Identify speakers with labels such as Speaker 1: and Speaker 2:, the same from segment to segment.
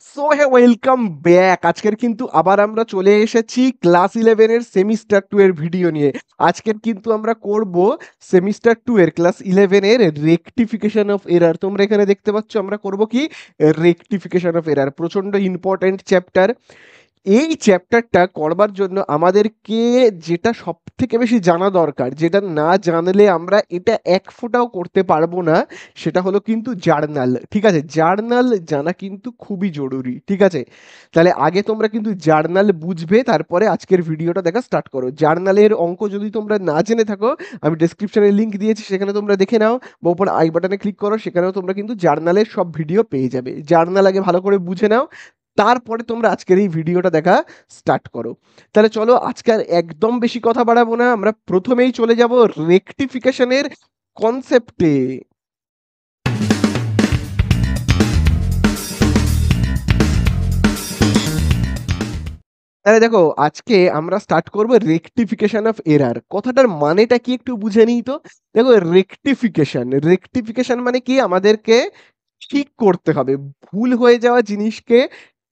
Speaker 1: So হ্যাঁ, welcome back. আজকের কিন্তু আবার আমরা চলে এসেছি ক্লাস 11 এর সেমিস্টার 2 এর ভিডিও নিয়ে। আজকের কিন্তু আমরা করব সেমিস্টার 2 এর ক্লাস 11 এর রেকটিফিকেশন অফ এরর। তোমরা এখানে দেখতে পাচ্ছ আমরা করব কি রেকটিফিকেশন অফ এরর, প্রচন্ড ইম্পর্ট্যান্ট চ্যাপ্টার। এই চ্যাপ্টারটা করবার জন্য আমাদেরকে যেটা সব থেকে বেশি জানা দরকার, যেটা না জানলে আমরা এটা এক ফোঁটাও করতে পারবো না, সেটা হলো কিন্তু জার্নাল। ঠিক আছে, জার্নাল জানা কিন্তু খুবই জরুরি। ঠিক আছে, তাহলে আগে তোমরা কিন্তু জার্নাল বুঝবে, তারপরে আজকের ভিডিওটা দেখা স্টার্ট করো। জার্নালের অঙ্ক যদি তোমরা না জেনে থাকো, আমি ডেসক্রিপশনে লিঙ্ক দিয়েছি, সেখানে তোমরা দেখে নাও, বা উপর আই বাটনে ক্লিক করো, সেখানেও তোমরা কিন্তু জার্নালের সব ভিডিও পেয়ে যাবে। জার্নাল আগে ভালো করে বুঝে নাও, তারপরে তোমরা আজকের এই ভিডিওটা দেখা স্টার্ট করো। তাহলে চলো, আজকে আর একদম বেশি কথা বাড়াবো না, আমরা প্রথমেই চলে যাব রেকটিফিকেশনের কনসেপ্টে। তাহলে দেখো, আজকে আমরা স্টার্ট করব রেকটিফিকেশন অফ এরার। কথাটার মানেটা কি একটু বুঝে নিই তো। দেখো, রেকটিফিকেশন রেকটিফিকেশন মানে কি, আমাদেরকে ঠিক করতে হবে, ভুল হয়ে যাওয়া জিনিসকে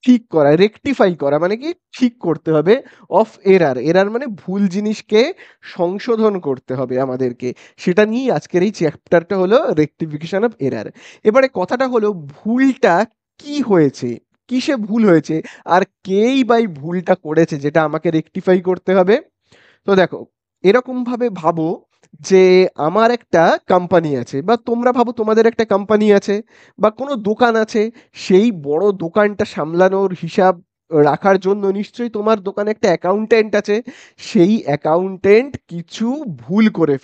Speaker 1: ঠিক করা। রেকটিফাই করা মানে কি, ঠিক করতে হবে। অফ এরার, এরার মানে ভুল জিনিসকে সংশোধন করতে হবে আমাদেরকে। সেটা নিয়েই আজকের এই চ্যাপ্টারটা হলো রেকটিফিকেশন অফ এরার। এবারে কথাটা হলো, ভুলটা কি হয়েছে, কিসে ভুল হয়েছে, আর কেই বা এই ভুলটা করেছে যেটা আমাকে রেকটিফাই করতে হবে। তো দেখো, এরকম ভাবে ভাবো যে আমার একটা কোম্পানি আছে, বা তোমরা ভাবো তোমাদের একটা কোম্পানি আছে, বা কোনো দোকান আছে। সেই বড় দোকানটা সামলানোর, হিসাব রাখার জন্য নিশ্চয়ই তোমার দোকানে একটা অ্যাকাউন্টেন্ট আছে। সেই অ্যাকাউন্টেন্ট কিছু ভুল করে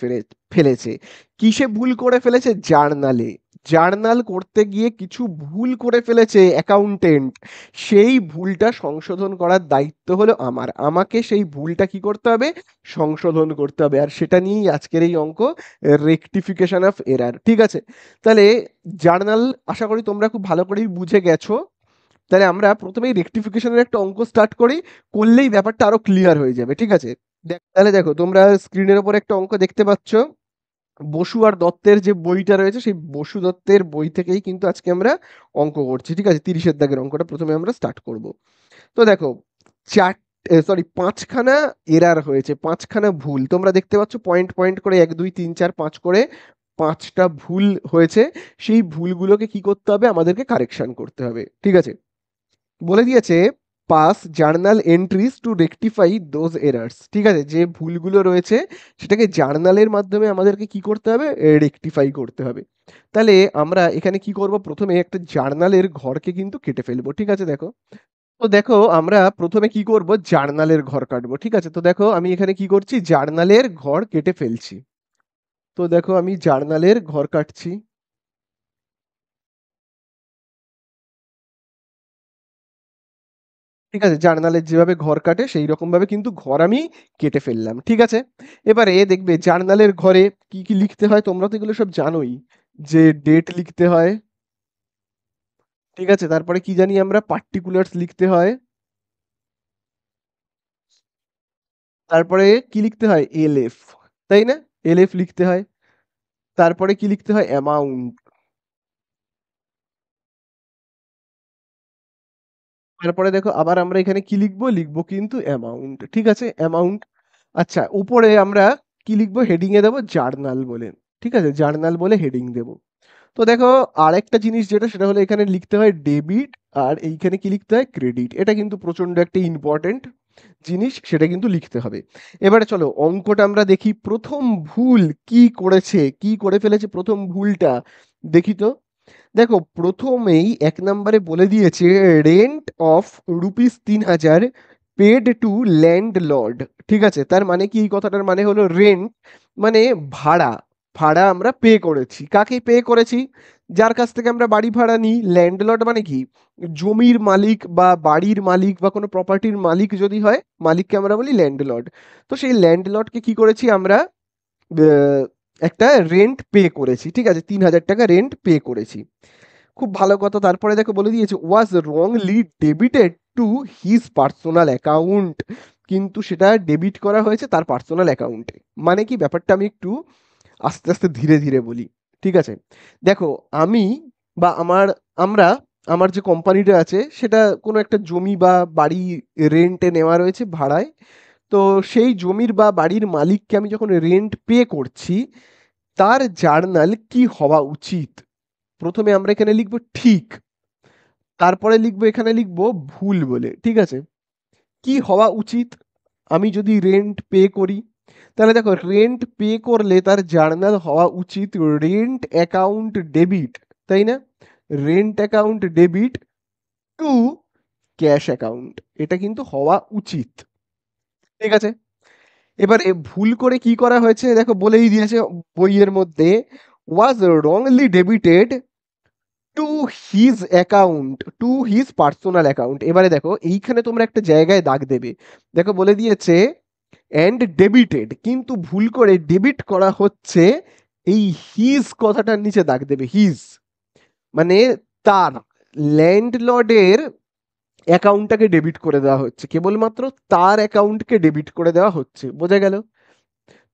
Speaker 1: ফেলেছে। কিসে ভুল করে ফেলেছে? জার্নালে। জার্নাল করতে গিয়ে কিছু ভুল করে ফেলেছে অ্যাকাউন্টেন্ট। সেই ভুলটা সংশোধন করার দায়িত্ব হলো আমার। আমাকে সেই ভুলটা কি করতে হবে? সংশোধন করতে হবে। আর সেটা নিয়েই আজকের এই অঙ্ক, রেকটিফিকেশন অফ এরার। ঠিক আছে, তাহলে জার্নাল আশা করি তোমরা খুব ভালো করেই বুঝে গেছো। তাহলে আমরা প্রথমেই রেকটিফিকেশনের একটা অঙ্ক স্টার্ট করি, করলেই ব্যাপারটা আরো ক্লিয়ার হয়ে যাবে। ঠিক আছে, তাহলে দেখো, তোমরা স্ক্রিনের ওপর একটা অঙ্ক দেখতে পাচ্ছ। বসু আর দত্তের যে বইটা রয়েছে, সেই বসু দত্তের বই থেকেই কিন্তু আজকে আমরা অঙ্ক করছি। ঠিক আছে, 30-এর দাগের অঙ্কটা প্রথমে আমরা স্টার্ট করব। তো দেখো, পাঁচখানা এরার হয়েছে, পাঁচখানা ভুল তোমরা দেখতে পাচ্ছ। পয়েন্ট পয়েন্ট করে 1 2 3 4 5 করে পাঁচটা ভুল হয়েছে। সেই ভুলগুলোকে কি করতে হবে? আমাদেরকে কারেকশন করতে হবে। ঠিক আছে, বলে দিয়েছে pass journal entries to rectify those errors. ঠিক আছে, যে ভুলগুলো রয়েছে সেটাকে জার্নালের মাধ্যমে আমাদেরকে কি করতে হবে? রেকটিফাই করতে হবে। তাহলে আমরা এখানে কি করব? প্রথমে একটা জার্নালের ঘরকে কিন্তু কেটে ফেলবো। ঠিক আছে, দেখো, তো দেখো আমরা প্রথমে কি করব? জার্নালের ঘর কাটবো। ঠিক আছে, তো দেখো আমি এখানে কি করছি? জার্নালের ঘর কেটে ফেলছি। তো দেখো, আমি জার্নালের ঘর কাটছি। ঠিক আছে, জার্নালের যেভাবে ঘর কাটে সেই রকম ভাবে কিন্তু ঘর আমি কেটে ফেললাম। ঠিক আছে, এবারে দেখবে জার্নালের ঘরে কি কি লিখতে হয়, তোমরা তো এগুলো সব জানোই। যে ডেট লিখতে হয়। ঠিক আছে, তারপরে কি জানি আমরা, পার্টিকুলার্স লিখতে হয়। তারপরে কি লিখতে হয়? এলএফ, তাই না? এলএফ লিখতে হয়। তারপরে কি লিখতে হয়? অ্যামাউন্ট। তারপরে দেখো, আবার আমরা এখানে কি লিখবো? লিখবো কিন্তু অ্যামাউন্ট। ঠিক আছে, অ্যামাউন্ট। আচ্ছা, উপরে আমরা কি লিখবো? হেডিং এ দেবো জার্নাল বলে। ঠিক আছে, জার্নাল বলে হেডিং দেবো। তো দেখো, আরেকটা জিনিস যেটা, সেটা হলো এখানে লিখতে হয় ডেবিট, আর এইখানে কি লিখতে হয়? ক্রেডিট। এটা কিন্তু প্রচন্ড একটা ইম্পর্টেন্ট জিনিস, সেটা কিন্তু লিখতে হবে। এবারে চলো অঙ্কটা আমরা দেখি। প্রথম ভুল কি করেছে, কি করে ফেলেছে প্রথম ভুলটা, দেখি তো। দেখো, প্রথমেই 1 নম্বরে বলে দিয়েছে rent of rupees 3000 paid to landlord. ঠিক আছে, তার মানে কি? এই কথাটার মানে হলো রেন্ট মানে ভাড়া। ভাড়া আমরা পে করেছি। কাকে পে করেছি? যার কাছ থেকে আমরা বাড়ি ভাড়া নিই। ল্যান্ডলর্ড মানে কি? জমির মালিক বা বাড়ির মালিক বা কোনো প্রপার্টির মালিক যদি হয়, মালিককে আমরা বলি ল্যান্ডলর্ড। তো সেই ল্যান্ডলর্ডকে কি করেছি আমরা? আহ, একটা রেন্ট পে করেছি। ঠিক আছে, 3000 টাকা রেন্ট পে করেছি। খুব ভালো কথা। তারপরে দেখো বলে দিয়েছে was wrongly debited to his personal account. কিন্তু সেটা ডেবিট করা হয়েছে তার পার্সোনাল অ্যাকাউন্টে। মানে কি ব্যাপারটা, আমি একটু আস্তে আস্তে ধীরে ধীরে বলি। ঠিক আছে, দেখো, আমি বা আমরা আমার যে কোম্পানিটা আছে সেটা কোনো একটা জমি বা বাড়ি রেন্টে নেওয়া রয়েছে ভাড়ায়। তো সেই জমির বা বাড়ির মালিককে আমি যখন রেন্ট পে করছি, তার জার্নাল কি হওয়া উচিত? প্রথমে আমরা এখানে লিখব ঠিক, তারপরে লিখবো এখানে লিখবো ভুল বলে, ঠিক আছে? কি হওয়া উচিত? আমি যদি রেন্ট পে করি, তাহলে দেখো রেন্ট পে করলে তার জার্নাল হওয়া উচিত রেন্ট অ্যাকাউন্ট ডেবিট, তাই না? Rent account debit two cash account, এটা কিন্তু হওয়া উচিত, ঠিক আছে? এবারে ভুল করে কি করা হয়েছে দেখো বলেই দিয়েছে বইয়ের মধ্যে, was wrongly debited to his account, to his personal account. এবারে দেখো এইখানে তোমরা একটা জায়গায় দাগ দেবে, দেখো বলে দিয়েছে অ্যান্ড ডেবিটেড, কিন্তু ভুল করে ডেবিট করা হচ্ছে, এই হিজ কথাটার নিচে দাগ দেবে, হিজ মানে তার, ল্যান্ডলর্ডের অ্যাকাউন্টটাকে ডেবিট করে দেওয়া হচ্ছে, কেবলমাত্র তার অ্যাকাউন্টকে ডেবিট করে দেওয়া হচ্ছে, বোঝা গেল?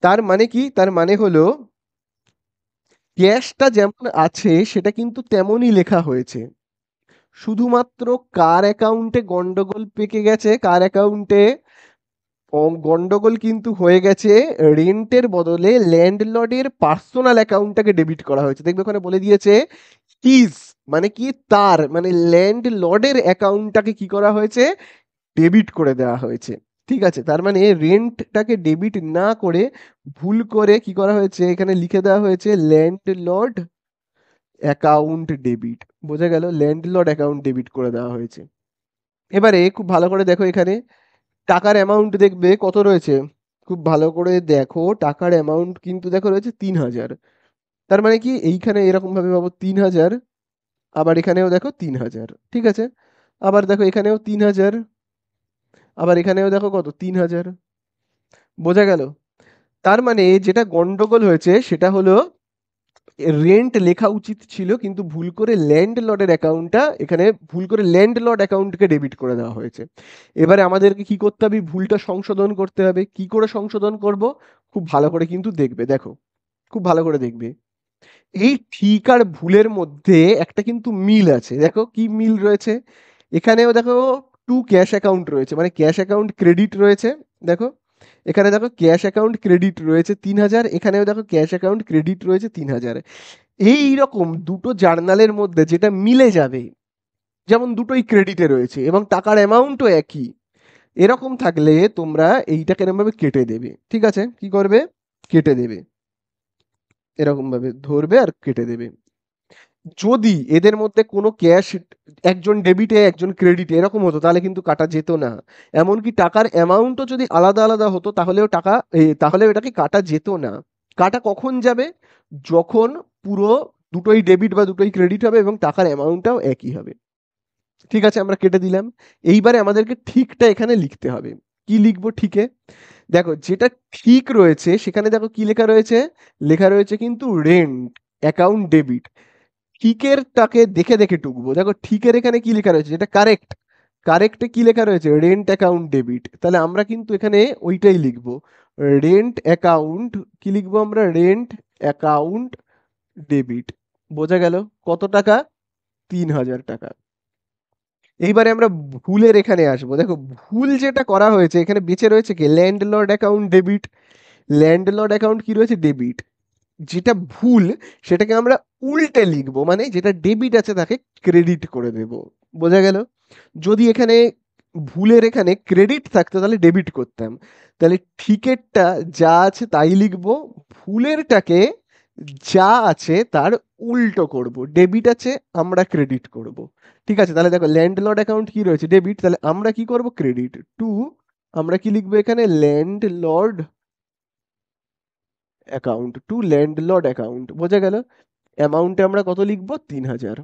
Speaker 1: তার মানে কি? তার মানে হলো ক্যাশটা যেমন আছে সেটা কিন্তু তেমনই লেখা হয়েছে, শুধুমাত্র কার অ্যাকাউন্টে গন্ডগোল পেকে গেছে, কার অ্যাকাউন্টে গন্ডগোল কিন্তু হয়ে গেছে, রেন্টের বদলে ল্যান্ডলর্ডের পার্সোনাল অ্যাকাউন্টটাকে ডেবিট করা হয়েছে। দেখবে ওখানে বলে দিয়েছে হিজ, মানে কি তার, মানে ল্যান্ডলর্ডের অ্যাকাউন্টটাকে কি করা হয়েছে, ডেবিট করে দেওয়া হয়েছে, ঠিক আছে? তার মানে রেন্টটাকে ডেবিট না করে ভুল করে কি করা হয়েছে, এখানে লিখে দেওয়া হয়েছে ল্যান্ডলর্ড অ্যাকাউন্ট ডেবিট, বোঝা গেল? ল্যান্ডলর্ড অ্যাকাউন্ট ডেবিট করে দেওয়া হয়েছে। এবারে খুব ভালো করে দেখো এখানে টাকার অ্যামাউন্ট দেখবে কত রয়েছে, খুব ভালো করে দেখো টাকার অ্যামাউন্ট কিন্তু দেখো রয়েছে ৩,০০০। তার মানে কি এইখানে এরকম ভাবে পাবো ৩,০০০, আবার এখানেও দেখো ৩,০০০, ঠিক আছে? আবার দেখো এখানেও ৩,০০০, আবার এখানেও দেখো কত ৩,০০০, বোঝা গেল? তার মানে যেটা গন্ডগোল হয়েছে সেটা হলো রেন্ট লেখা উচিত ছিল কিন্তু ভুল করে ল্যান্ডলর্ডের অ্যাকাউন্টটা, এখানে ভুল করে ল্যান্ডলর্ড অ্যাকাউন্টকে ডেবিট করে দেওয়া হয়েছে। এবারে আমাদেরকে কি করতে হবে, ভুলটা সংশোধন করতে হবে। কি করে সংশোধন করব? খুব ভালো করে কিন্তু দেখবে, দেখো খুব ভালো করে দেখবে, এই ঠিক আর ভুলের মধ্যে একটা কিন্তু মিল আছে, দেখো কি মিল রয়েছে, এখানেও দেখো টু ক্যাশ অ্যাকাউন্ট রয়েছে, মানে ক্যাশ অ্যাকাউন্ট ক্রেডিট রয়েছে, দেখো এখানে দেখো ক্যাশ অ্যাকাউন্ট ক্রেডিট রয়েছে ৩,০০০, এখানেও দেখো ক্যাশ অ্যাকাউন্ট ক্রেডিট রয়েছে ৩,০০০। এই রকম দুটো জার্নালের মধ্যে যেটা মিলে যাবে, যেমন দুটোই ক্রেডিটে রয়েছে এবং টাকার অ্যামাউন্টও একই, এরকম থাকলে তোমরা এইটাকে এরকম ভাবে কেটে দেবে, ঠিক আছে? কি করবে? কেটে দেবে, এরকম ভাবে ধরবে আর কেটে দেবে। যদি এদের মধ্যে কোনো ক্যাশ, একজন ডেবিটে একজন ক্রেডিটে এরকম হতো তাহলে কিন্তু কাটা যেত না। এমনকি টাকার অ্যামাউন্টও যদি আলাদা আলাদা হতো তাহলেও তাহলে এটাকে কাটা যেত না। কাটা কখন যাবে? যখন পুরো দুটোই ডেবিট বা দুটোই ক্রেডিট হবে এবং টাকার অ্যামাউন্টটাও একই হবে, ঠিক আছে? আমরা কেটে দিলাম। এইবারে আমাদেরকে ঠিকটা এখানে লিখতে হবে। কি লিখবো ঠিকে? দেখো যেটা ঠিক রয়েছে সেখানে দেখো কি লেখা রয়েছে, লেখা রয়েছে কিন্তু রেন্ট অ্যাকাউন্ট ডেবিট। ঠিকেরটাকে দেখে দেখে টুকবো, দেখো ঠিকের এখানে কি লেখা রয়েছে, যেটা কারেক্ট, কারেক্টে কি লেখা রয়েছে, রেন্ট অ্যাকাউন্ট ডেবিট, তাহলে আমরা কিন্তু এখানে ওইটাই লিখবো, রেন্ট অ্যাকাউন্ট, কি লিখবো আমরা, রেন্ট অ্যাকাউন্ট ডেবিট, বোঝা গেল? কত টাকা? ৩,০০০ টাকা। এইবারে আমরা ভুলের এখানে আসবো, দেখো ভুল যেটা করা হয়েছে এখানে বেঁচে রয়েছে কি, landlord account debit, landlord account কি রয়েছে, ডেবিট। যেটা ভুল সেটাকে আমরা উল্টে লিখবো, মানে যেটা ডেবিট আছে তাকে ক্রেডিট করে দেব, বোঝা গেল? যদি এখানে ভুলের এখানে ক্রেডিট থাকতো তাহলে ডেবিট করতাম, তাহলে ঠিকেরটা যা আছে তাই লিখবো, ভুলেরটাকে যা আছে তার উল্টো করব, ডেবিট আছে আমরা ক্রেডিট করব, ঠিক আছে? তাহলে দেখো ল্যান্ডলর্ড অ্যাকাউন্ট কি রয়েছে, ডেবিট, তাহলে আমরা কি করব, ক্রেডিট টু, আমরা কি লিখবো এখানে, landlord account, to landlord account, বোঝা গেল? অ্যামাউন্টে আমরা কত লিখবো, ৩,০০০।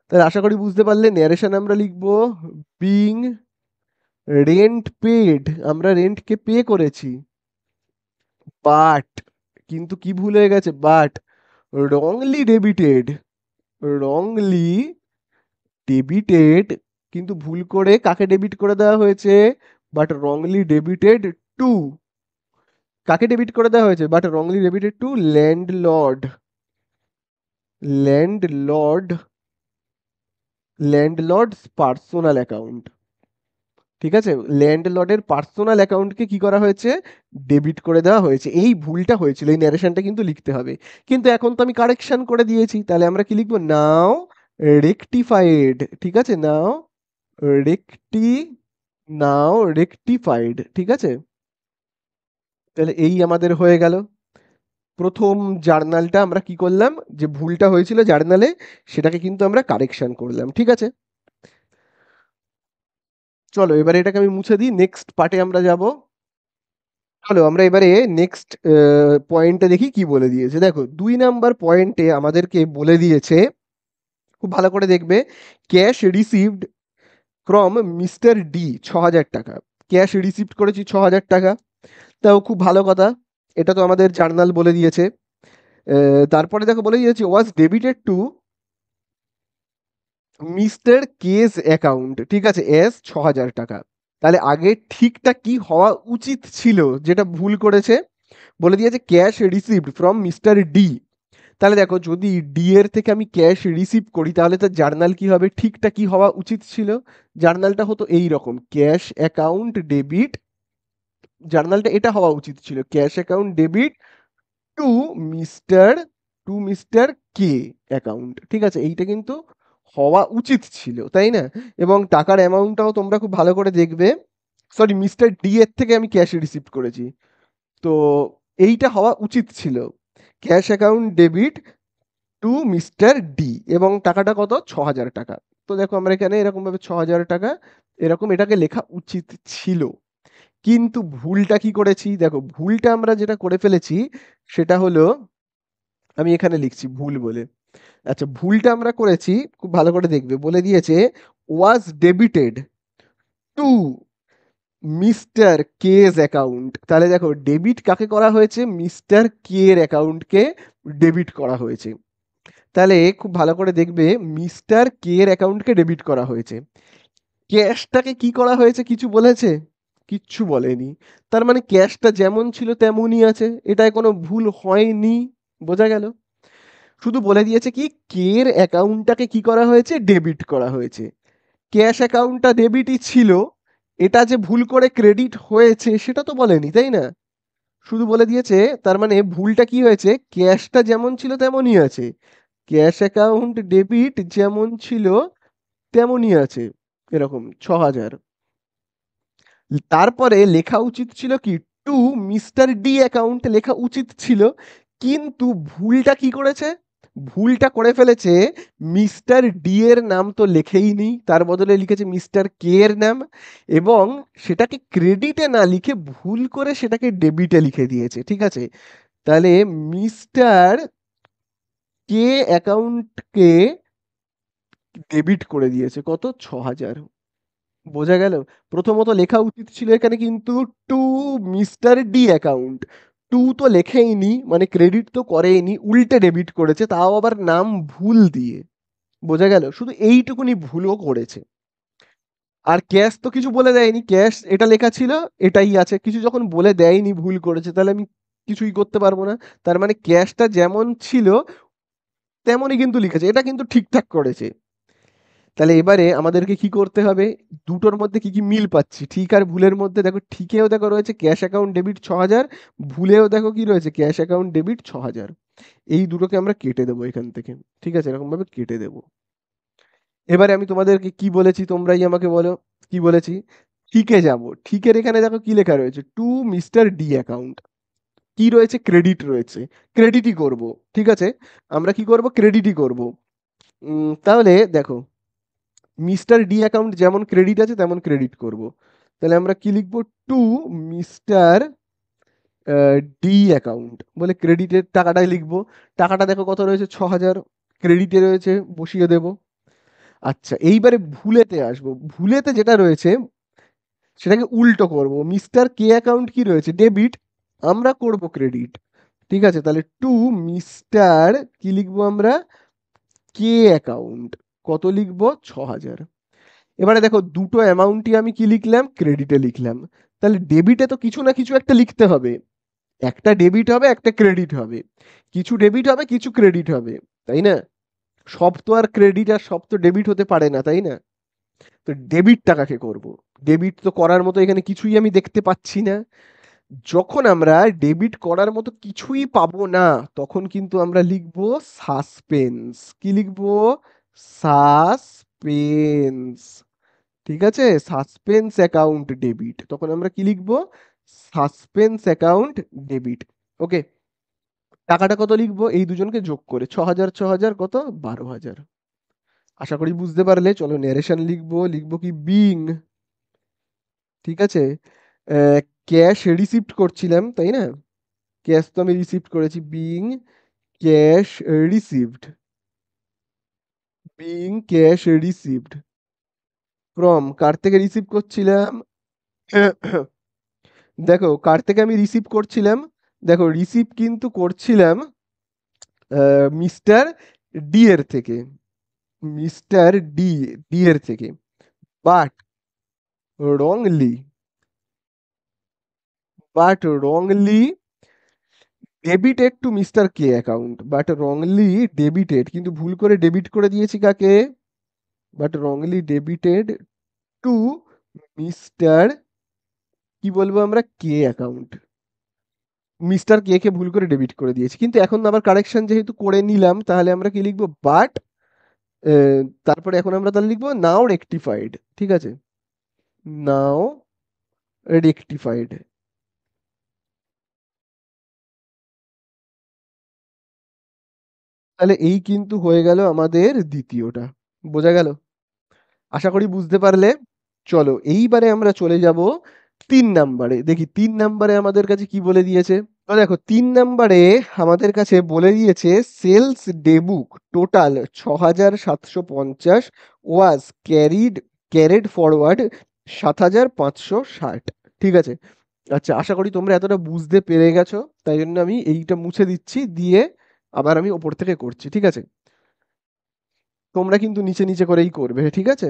Speaker 1: তাহলে আশা করি বুঝতে পারলে, ন্যারেশন আমরা লিখবো বিং রেন্ট পেড, আমরা রেন্টকে পে করেছি, বাট, কিন্তু কি ভুল হয়ে গেছে, but wrongly debited, wrongly debited, কিন্তু ভুল করে কাকে ডেবিট করে দেওয়া হয়েছে, বাট রংলি ডেবিটেড টু, কাকে ডেবিট করে দেওয়া হয়েছে, but wrongly debited two landlord, landlord landlords personal account, ঠিক আছে, ল্যান্ডলর্ডের পার্সোনাল অ্যাকাউন্টকে কি করা হয়েছে, ডেবিট করে দেওয়া হয়েছে। এই ভুলটা হয়েছিল, এই ন্যারেশনটা কিন্তু লিখতে হবে। কিন্তু এখন তো আমি কারেকশন করে দিয়েছি, তাহলে আমরা কি লিখবো, নাও রেকটিফাইড, ঠিক আছে, রেকটি নাও রেকটিফাইড, ঠিক আছে। তাহলে এই আমাদের হয়ে গেল প্রথম জার্নালটা। আমরা কি করলাম, যে ভুলটা হয়েছিল জার্নালে সেটাকে কিন্তু আমরা কারেকশন করলাম, ঠিক আছে। চলো এবারে এটাকে আমি মুছে দিই, নেক্সট পার্টে আমরা যাব। চলো আমরা এবারে নেক্সট পয়েন্টে দেখি কি বলে দিয়েছে। দেখো 2 নাম্বার পয়েন্টে আমাদেরকে বলে দিয়েছে, খুব ভালো করে দেখবে, cash received from mister D 6,000 টাকা। ক্যাশ রিসিভড করেছি 6,000 টাকা, তাও খুব ভালো কথা, এটা তো আমাদের জার্নাল বলে দিয়েছে। তারপরে দেখো বলে দিয়েছে was debited to mister Case account, ঠিক আছে, এস 6,000 টাকা। তাহলে আগে ঠিকটা কি হওয়া উচিত ছিল, যেটা ভুল করেছে, বলে দিয়েছে cash received from mister D. তাহলে দেখো যদি ডি এর থেকে আমি ক্যাশ রিসিভ করি তাহলে তার জার্নাল কি হবে, ঠিকটা কি হওয়া উচিত ছিল, জার্নালটা হতো এই রকম, ক্যাশ অ্যাকাউন্ট ডেবিট, জার্নালটা এটা হওয়া উচিত ছিল, cash account debit to mister to mister K account, ঠিক আছে, এইটা কিন্তু হওয়া উচিত ছিল, তাই না? এবং টাকার অ্যামাউন্টটাও তোমরা খুব ভালো করে দেখবে, সরি মিস্টার ডি এর থেকে আমি ক্যাশ রিসিভ করেছি, তো এইটা হওয়া উচিত ছিল, cash account debit to mister D, এবং টাকাটা কত, 6,000 টাকা। তো দেখো আমরা এখানে এরকম ভাবে 6,000 টাকা এরকম এটাকে লেখা উচিত ছিল। কিন্তু ভুলটা কি করেছি, দেখো ভুলটা আমরা যেটা করে ফেলেছি সেটা হলো, আমি এখানে লিখছি ভুল বলে, আচ্ছা ভুলটা আমরা করেছি, খুব ভালো করে দেখবে, বলে দিয়েছে was debited to mister Case account. তাহলে দেখো ডেবিট কাকে করা হয়েছে, মিস্টার কে এর অ্যাকাউন্টকে ডেবিট করা হয়েছে। তাহলে খুব ভালো করে দেখবে, মিস্টার কে এর অ্যাকাউন্টকে ডেবিট করা হয়েছে, ক্যাশটাকে কি করা হয়েছে কিছু বলেছে, কিচ্ছু বলেনি। তার মানে ক্যাশটা যেমন ছিল তেমনই আছে, এটায় কোনো ভুল হয়নি, বোঝা গেল। শুধু বলে দিয়েছে কি কে এর অ্যাকাউন্টটাকে কি করা হয়েছে, ডেবিট করা হয়েছে, ক্যাশ অ্যাকাউন্টটা ডেবিটই ছিল, এটা যে ভুল করে ক্রেডিট হয়েছে সেটা তো বলেনি, তাই না? শুধু বলে দিয়েছে, তার মানে ভুলটা কি হয়েছে, ক্যাশটা যেমন ছিল তেমনই আছে, ক্যাশ অ্যাকাউন্ট ডেবিট যেমন ছিল তেমনই আছে, এরকম 6,000। তারপরে লেখা উচিত ছিল কি, টু মিস্টার ডি অ্যাকাউন্ট লেখা উচিত ছিল, কিন্তু ভুলটা কি করেছে, ভুলটা করে ফেলেছে, মিস্টার ডি এর নাম তো লেখেই নি, তার বদলে লিখেছে মিস্টার কে এর নাম, এবং সেটাকে ক্রেডিটে না লিখে ভুল করে সেটাকে ডেবিটে লিখে দিয়েছে, ঠিক আছে। তাহলে মিস্টার কে অ্যাকাউন্টকে ডেবিট করে দিয়েছে কত, 6,000, বোঝা গেল। প্রথমত লেখা উচিত ছিল এখানে কিন্তু to mister D account, to তো লেখেইনি, মানে ক্রেডিট তো করেইনি, উল্টে ডেবিট করেছে, তাও আবার নাম ভুল দিয়ে, বোঝা গেল, শুধু এইটুকুনি ভুলও করেছে। আর ক্যাশ তো কিছু বলে দেয়নি, ক্যাশ এটা লেখা ছিল এটাই আছে, কিছু যখন বলে দেয়নি ভুল করেছে তাহলে আমি কিছুই করতে পারবো না। তার মানে ক্যাশটা যেমন ছিল তেমনই কিন্তু লিখেছে, এটা কিন্তু ঠিকঠাক করেছে। তাহলে এবারে আমাদেরকে কি করতে হবে, দুটোর মধ্যে কি কি মিল পাচ্ছি, ঠিক আর ভুলের মধ্যে, দেখো ঠিকেও দেখো রয়েছে ক্যাশ অ্যাকাউন্ট ডেবিট 6,000, ভুলেও দেখো কি রয়েছে, ক্যাশ অ্যাকাউন্ট ডেবিট 6,000। এই দুটোকে আমরা কেটে দেবো এখান থেকে, ঠিক আছে, এরকম ভাবে কেটে দেবো। এবারে আমি তোমাদেরকে কি বলেছি তোমরাই আমাকে বলো, কি বলেছি, ঠিকে যাব, ঠিকের এখানে দেখো কি লেখা রয়েছে, টু মিস্টার ডি অ্যাকাউন্ট, কি রয়েছে, ক্রেডিট রয়েছে, ক্রেডিটই করব, ঠিক আছে, আমরা কি করব, ক্রেডিটই করব। তাহলে দেখো মিস্টার ডি অ্যাকাউন্ট যেমন ক্রেডিট আছে তেমন ক্রেডিট করব। তাহলে আমরা কি লিখবো, টু মিস্টার ডি অ্যাকাউন্ট বলে ক্রেডিটের টাকাটাই লিখবো। টাকাটা দেখো কত রয়েছে, 6,000, ক্রেডিটে রয়েছে, বসিয়ে দেব। আচ্ছা এইবারে ভুলেতে আসবো, ভুলেতে যেটা রয়েছে সেটাকে উল্টো করব, মিস্টার কে অ্যাকাউন্ট কি রয়েছে, ডেবিট, আমরা করব ক্রেডিট, ঠিক আছে। তাহলে টু মিস্টার কি লিখবো আমরা, কে অ্যাকাউন্ট, কত লিখবো, 6,000। এবারে দেখো দুটো অ্যামাউন্টই আমি কি লিখলাম, ক্রেডিটে লিখলাম, তাহলে ডেবিটে তো কিছু না কিছু একটা লিখতে হবে, একটা ডেবিট হবে একটা ক্রেডিট হবে, কিছু ডেবিট হবে কিছু ক্রেডিট হবে, তাই না? সব তো আর ক্রেডিট আর সব তো ডেবিট হতে পারে না, তাই না? তো ডেবিটটা কাকে করব? ডেবিট তো করার মতো এখানে কিছুই আমি দেখতে পাচ্ছি না। যখন আমরা ডেবিট করার মতো কিছুই পাবো না, তখন কিন্তু আমরা লিখবো সাসপেন্স। কি লিখবো? সাসপেন্স। ঠিক আছে? Suspense account debit. তখন আমরা কি লিখবো? Suspense account debit. ওকে। টাকাটা কত লিখবো? এই দুজনকে যোগ করে ৬,০০০ ৬,০০০ কত? ১২,০০০। আশা করি বুঝতে পারলে। চলো ন্যারেশন লিখবো। লিখবো কি? বিং। ঠিক আছে? ক্যাশ রিসিভড করছিলাম, তাই না? ক্যাশ তো আমি রিসিভড করেছি। Being cash received. Being cash received from, কার থেকে রিসিভ করছিলাম? দেখো কার থেকে আমি রিসিভ করছিলাম। দেখো রিসিভ কিন্তু করছিলাম মিস্টার ডি এর থেকে। মিস্টার ডি, ডি এর থেকে। But wrongly, but wrongly debited to mister K account. But wrongly debited, কিন্তু ভুল করে ডেবিট করে দিয়েছি কাকে? But wrongly debited to mister, কি বলবো আমরা? কে অ্যাকাউন্ট। মিস্টার কে কে ভুল করে ডেবিট করে দিয়েছি, কিন্তু এখন আবার কারেকশন যেহেতু করে নিলাম, তাহলে আমরা কি লিখবো? বাট তারপরে এখন আমরা তাহলে লিখবো নাও রেকটিফাইড। ঠিক আছে? নাও রেকটিফাইড। তাহলে এই কিন্তু হয়ে গেল আমাদের দ্বিতীয়টা। বোঝা গেল? আশা করি বুঝতে পারলে। চলো এইবারে আমরা চলে যাব ৩ নাম্বারে। দেখি ৩ নাম্বারে আমাদের কাছে কি বলে দিয়েছে। তো দেখো ৩ নাম্বারে আমাদের কাছে বলে দিয়েছে সেলস ডে বুক টোটাল ৬,৭৫০ ওয়াজ ক্যারিড ফরওয়ার্ড ৭,৫৬০। ঠিক আছে? আচ্ছা, আশা করি তোমরা এতটা বুঝতে পেরে গেছো। তাই জন্য আমি এইটা মুছে দিচ্ছি, দিয়ে আবার আমি ওপর থেকে করছি। ঠিক আছে? তোমরা কিন্তু নিচে নিচে করেই করবে। ঠিক আছে?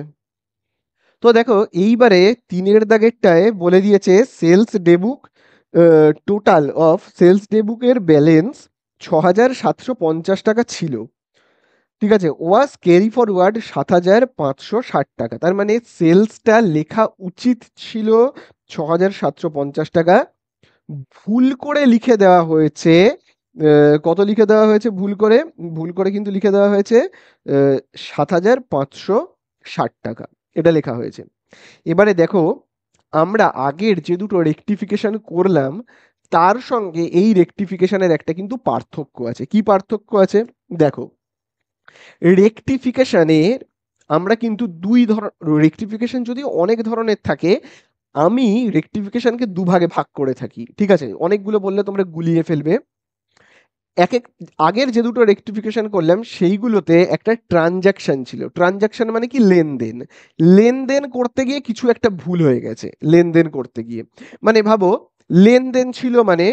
Speaker 1: তো দেখো এইবারে ৩-এর দাগেরটায় বলে দিয়েছে sales day book total of sales ডেবুকের ব্যালেন্স ৬,৭৫০ টাকা ছিল। ঠিক আছে? ওয়াজ ক্যারি ফরওয়ার্ড ৭,৫৬০ টাকা। তার মানে সেলসটা লেখা উচিত ছিল ৬,৭৫০ টাকা। ভুল করে লিখে দেওয়া হয়েছে। কত লিখে দেওয়া হয়েছে ভুল করে? ভুল করে কিন্তু লিখে দেওয়া হয়েছে ৭,৫৬০ টাকা। এটা লেখা হয়েছে। এবারে দেখো আমরা আগের যে দুটো রেকটিফিকেশন করলাম, তার সঙ্গে এই রেকটিফিকেশনের একটা কিন্তু পার্থক্য আছে। কি পার্থক্য আছে? দেখো রেকটিফিকেশনের আমরা কিন্তু দুই ধর, রেকটিফিকেশন যদিও অনেক ধরনের থাকে, আমি রেকটিফিকেশনকে দুভাগে ভাগ করে থাকি। ঠিক আছে? অনেকগুলো বললে তোমরা গুলিয়ে ফেলবে। এক এক আগের যে দুটো রেকটিফিকেশন করলাম সেইগুলোতে একটা ট্রানজাকশন ছিল। ট্রানজাকশন মানে কি? লেনদেন। লেনদেন করতে গিয়ে কিছু একটা ভুল হয়ে গেছে লেনদেন করতে গিয়ে। মানে ভাবো লেনদেন ছিল মানে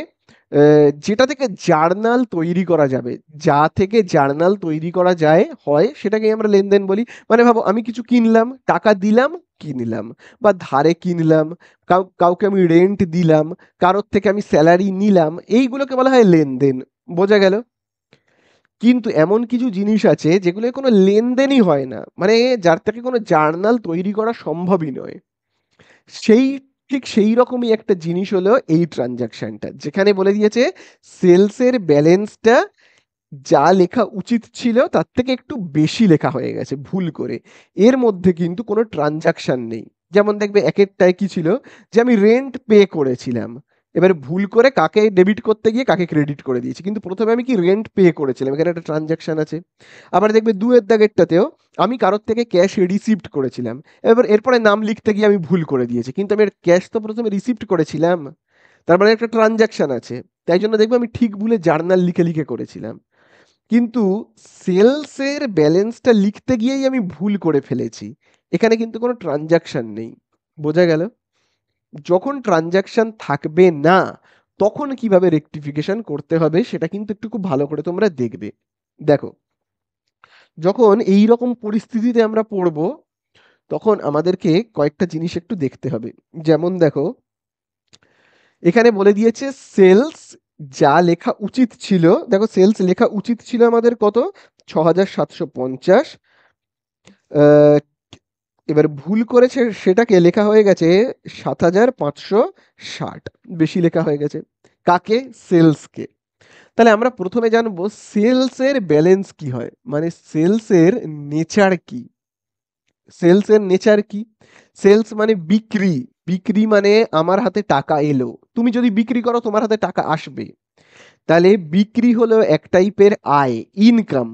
Speaker 1: যেটা থেকে জার্নাল তৈরি করা যাবে, যা থেকে জার্নাল তৈরি করা যায় হয় সেটাকে আমরা লেনদেন বলি। মানে ভাবো আমি কিছু কিনলাম, টাকা দিলাম, কিনলাম, বা ধারে কিনলাম, কাউকে আমি রেন্ট দিলাম, কারোর থেকে আমি স্যালারি নিলাম, এইগুলোকে বলা হয় লেনদেন। বোঝা গেল? কিন্তু এমন কিছু জিনিস আছে যেগুলো কোনো লেনদেনই হয় না, মানে যার থেকে কোনো জার্নাল তৈরি করা সম্ভবই নয়। সেই ঠিক সেই রকমই একটা জিনিস হলো এই ট্রানজাকশনটা, যেখানে বলে দিয়েছে সেলসের ব্যালেন্সটা যা লেখা উচিত ছিল তার থেকে একটু বেশি লেখা হয়ে গেছে ভুল করে। এর মধ্যে কিন্তু কোনো ট্রানজাকশন নেই। যেমন দেখবে একেরটায় কি ছিল, যে আমি রেন্ট পে করেছিলাম, এবার ভুল করে কাকে ডেবিট করতে গিয়ে কাকে ক্রেডিট করে দিয়েছি, কিন্তু প্রথমে আমি কি রেন্ট পে করেছিলাম, এখানে একটা ট্রানজাকশন আছে। আবার দেখবে ২-এর দাগেরটাতেও আমি কারোর থেকে ক্যাশ রিসিভড করেছিলাম, এবার এরপরে নাম লিখতে গিয়ে আমি ভুল করে দিয়েছি, কিন্তু আমি ক্যাশ তো প্রথমে রিসিভড করেছিলাম। তার মানে একটা ট্রানজাকশন আছে। তাই জন্য দেখবে আমি ঠিক ভুলে জার্নাল লিখে লিখে করেছিলাম, কিন্তু সেলসের ব্যালেন্সটা লিখতে গিয়েই আমি ভুল করে ফেলেছি। এখানে কিন্তু কোনো ট্রানজাকশন নেই। বোঝা গেল? যখন ট্রানজাকশন থাকবে না, তখন কিভাবে রেকটিফিকেশন করতে হবে সেটা কিন্তু একটু খুব ভালো করে তোমরা দেখবে। দেখো যখন এই রকম পরিস্থিতিতে আমরা পড়ব, তখন আমাদেরকে কয়েকটা জিনিস একটু দেখতে হবে। যেমন দেখো এখানে বলে দিয়েছে সেলস যা লেখা উচিত ছিল, দেখো সেলস লেখা উচিত ছিল আমাদের কত, 6,750। এবার ভুল করেছে, সেটাকে লেখা হয়ে গেছে 7,560, বেশি লেখা হয়ে গেছে। কাকে? সেলসকে। তাহলে আমরা প্রথমে জানবো সেলসের ব্যালেন্স কি হয়, মানে সেলসের নেচার কি। সেলসের নেচার কি? সেলস মানে বিক্রি। বিক্রি মানে আমার হাতে টাকা এলো, তুমি যদি বিক্রি করো তোমার হাতে টাকা আসবে। তাহলে বিক্রি হলো এক টাইপের আয়, ইনকাম।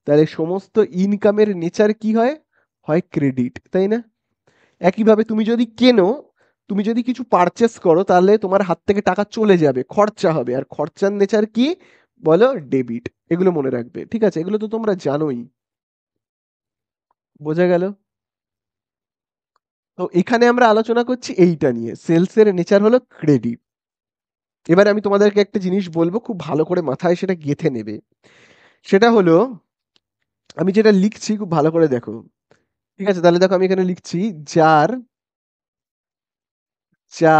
Speaker 1: তাহলে সমস্ত ইনকামের নেচার কি হয়? হয় ক্রেডিট, তাই না? একইভাবে তুমি যদি কেনো, তুমি যদি কিছু পারচেস করো, তাহলে তোমার হাত থেকে টাকা চলে যাবে, খরচা হবে, আর খরচার নেচার কি? বলো ডেবিট। এগুলো মনে রাখবে, ঠিক আছে? এগুলো তো তোমরা জানোই। বোঝা গেল? তো এখানে আমরা আলোচনা করছি এইটা নিয়ে, সেলসের নেচার হলো ক্রেডিট। এবারে আমি তোমাদেরকে একটা জিনিস বলবো, খুব ভালো করে মাথায় সেটা গেঁথে নেবে। সেটা হলো, আমি যেটা লিখছি খুব ভালো করে দেখো। ঠিক আছে, তাহলে দেখো আমি এখানে লিখছি, যার যা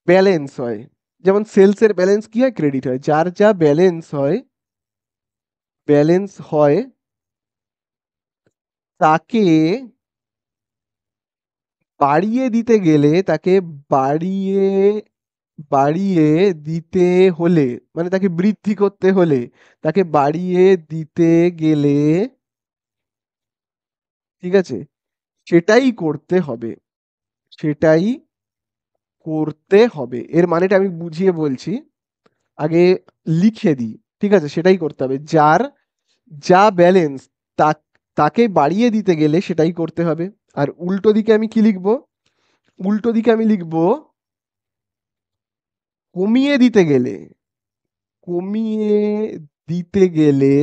Speaker 1: ব্যালেন্স হয়, যেমন সেলসের ব্যালেন্স কি হয়? ক্রেডিট হয়। যার যা ব্যালেন্স হয়, ব্যালেন্স হয়, তাকে বাড়িয়ে দিতে গেলে, তাকে বাড়িয়ে বাড়িয়ে দিতে হলে, মানে তাকে বৃদ্ধি করতে হলে, তাকে বাড়িয়ে দিতে গেলে, ঠিক আছে, সেটাই করতে হবে। সেটাই করতে হবে, এর মানেটা আমি বুঝিয়ে বলছি, আগে লিখে দিই। ঠিক আছে, সেটাই করতে হবে। যার যা ব্যালেন্স, তা তাকে বাড়িয়ে দিতে গেলে সেটাই করতে হবে। আর উল্টো দিকে আমি কি লিখবো? উল্টো দিকে আমি লিখবো, কমিয়ে দিতে গেলে, কমিয়ে দিতে গেলে,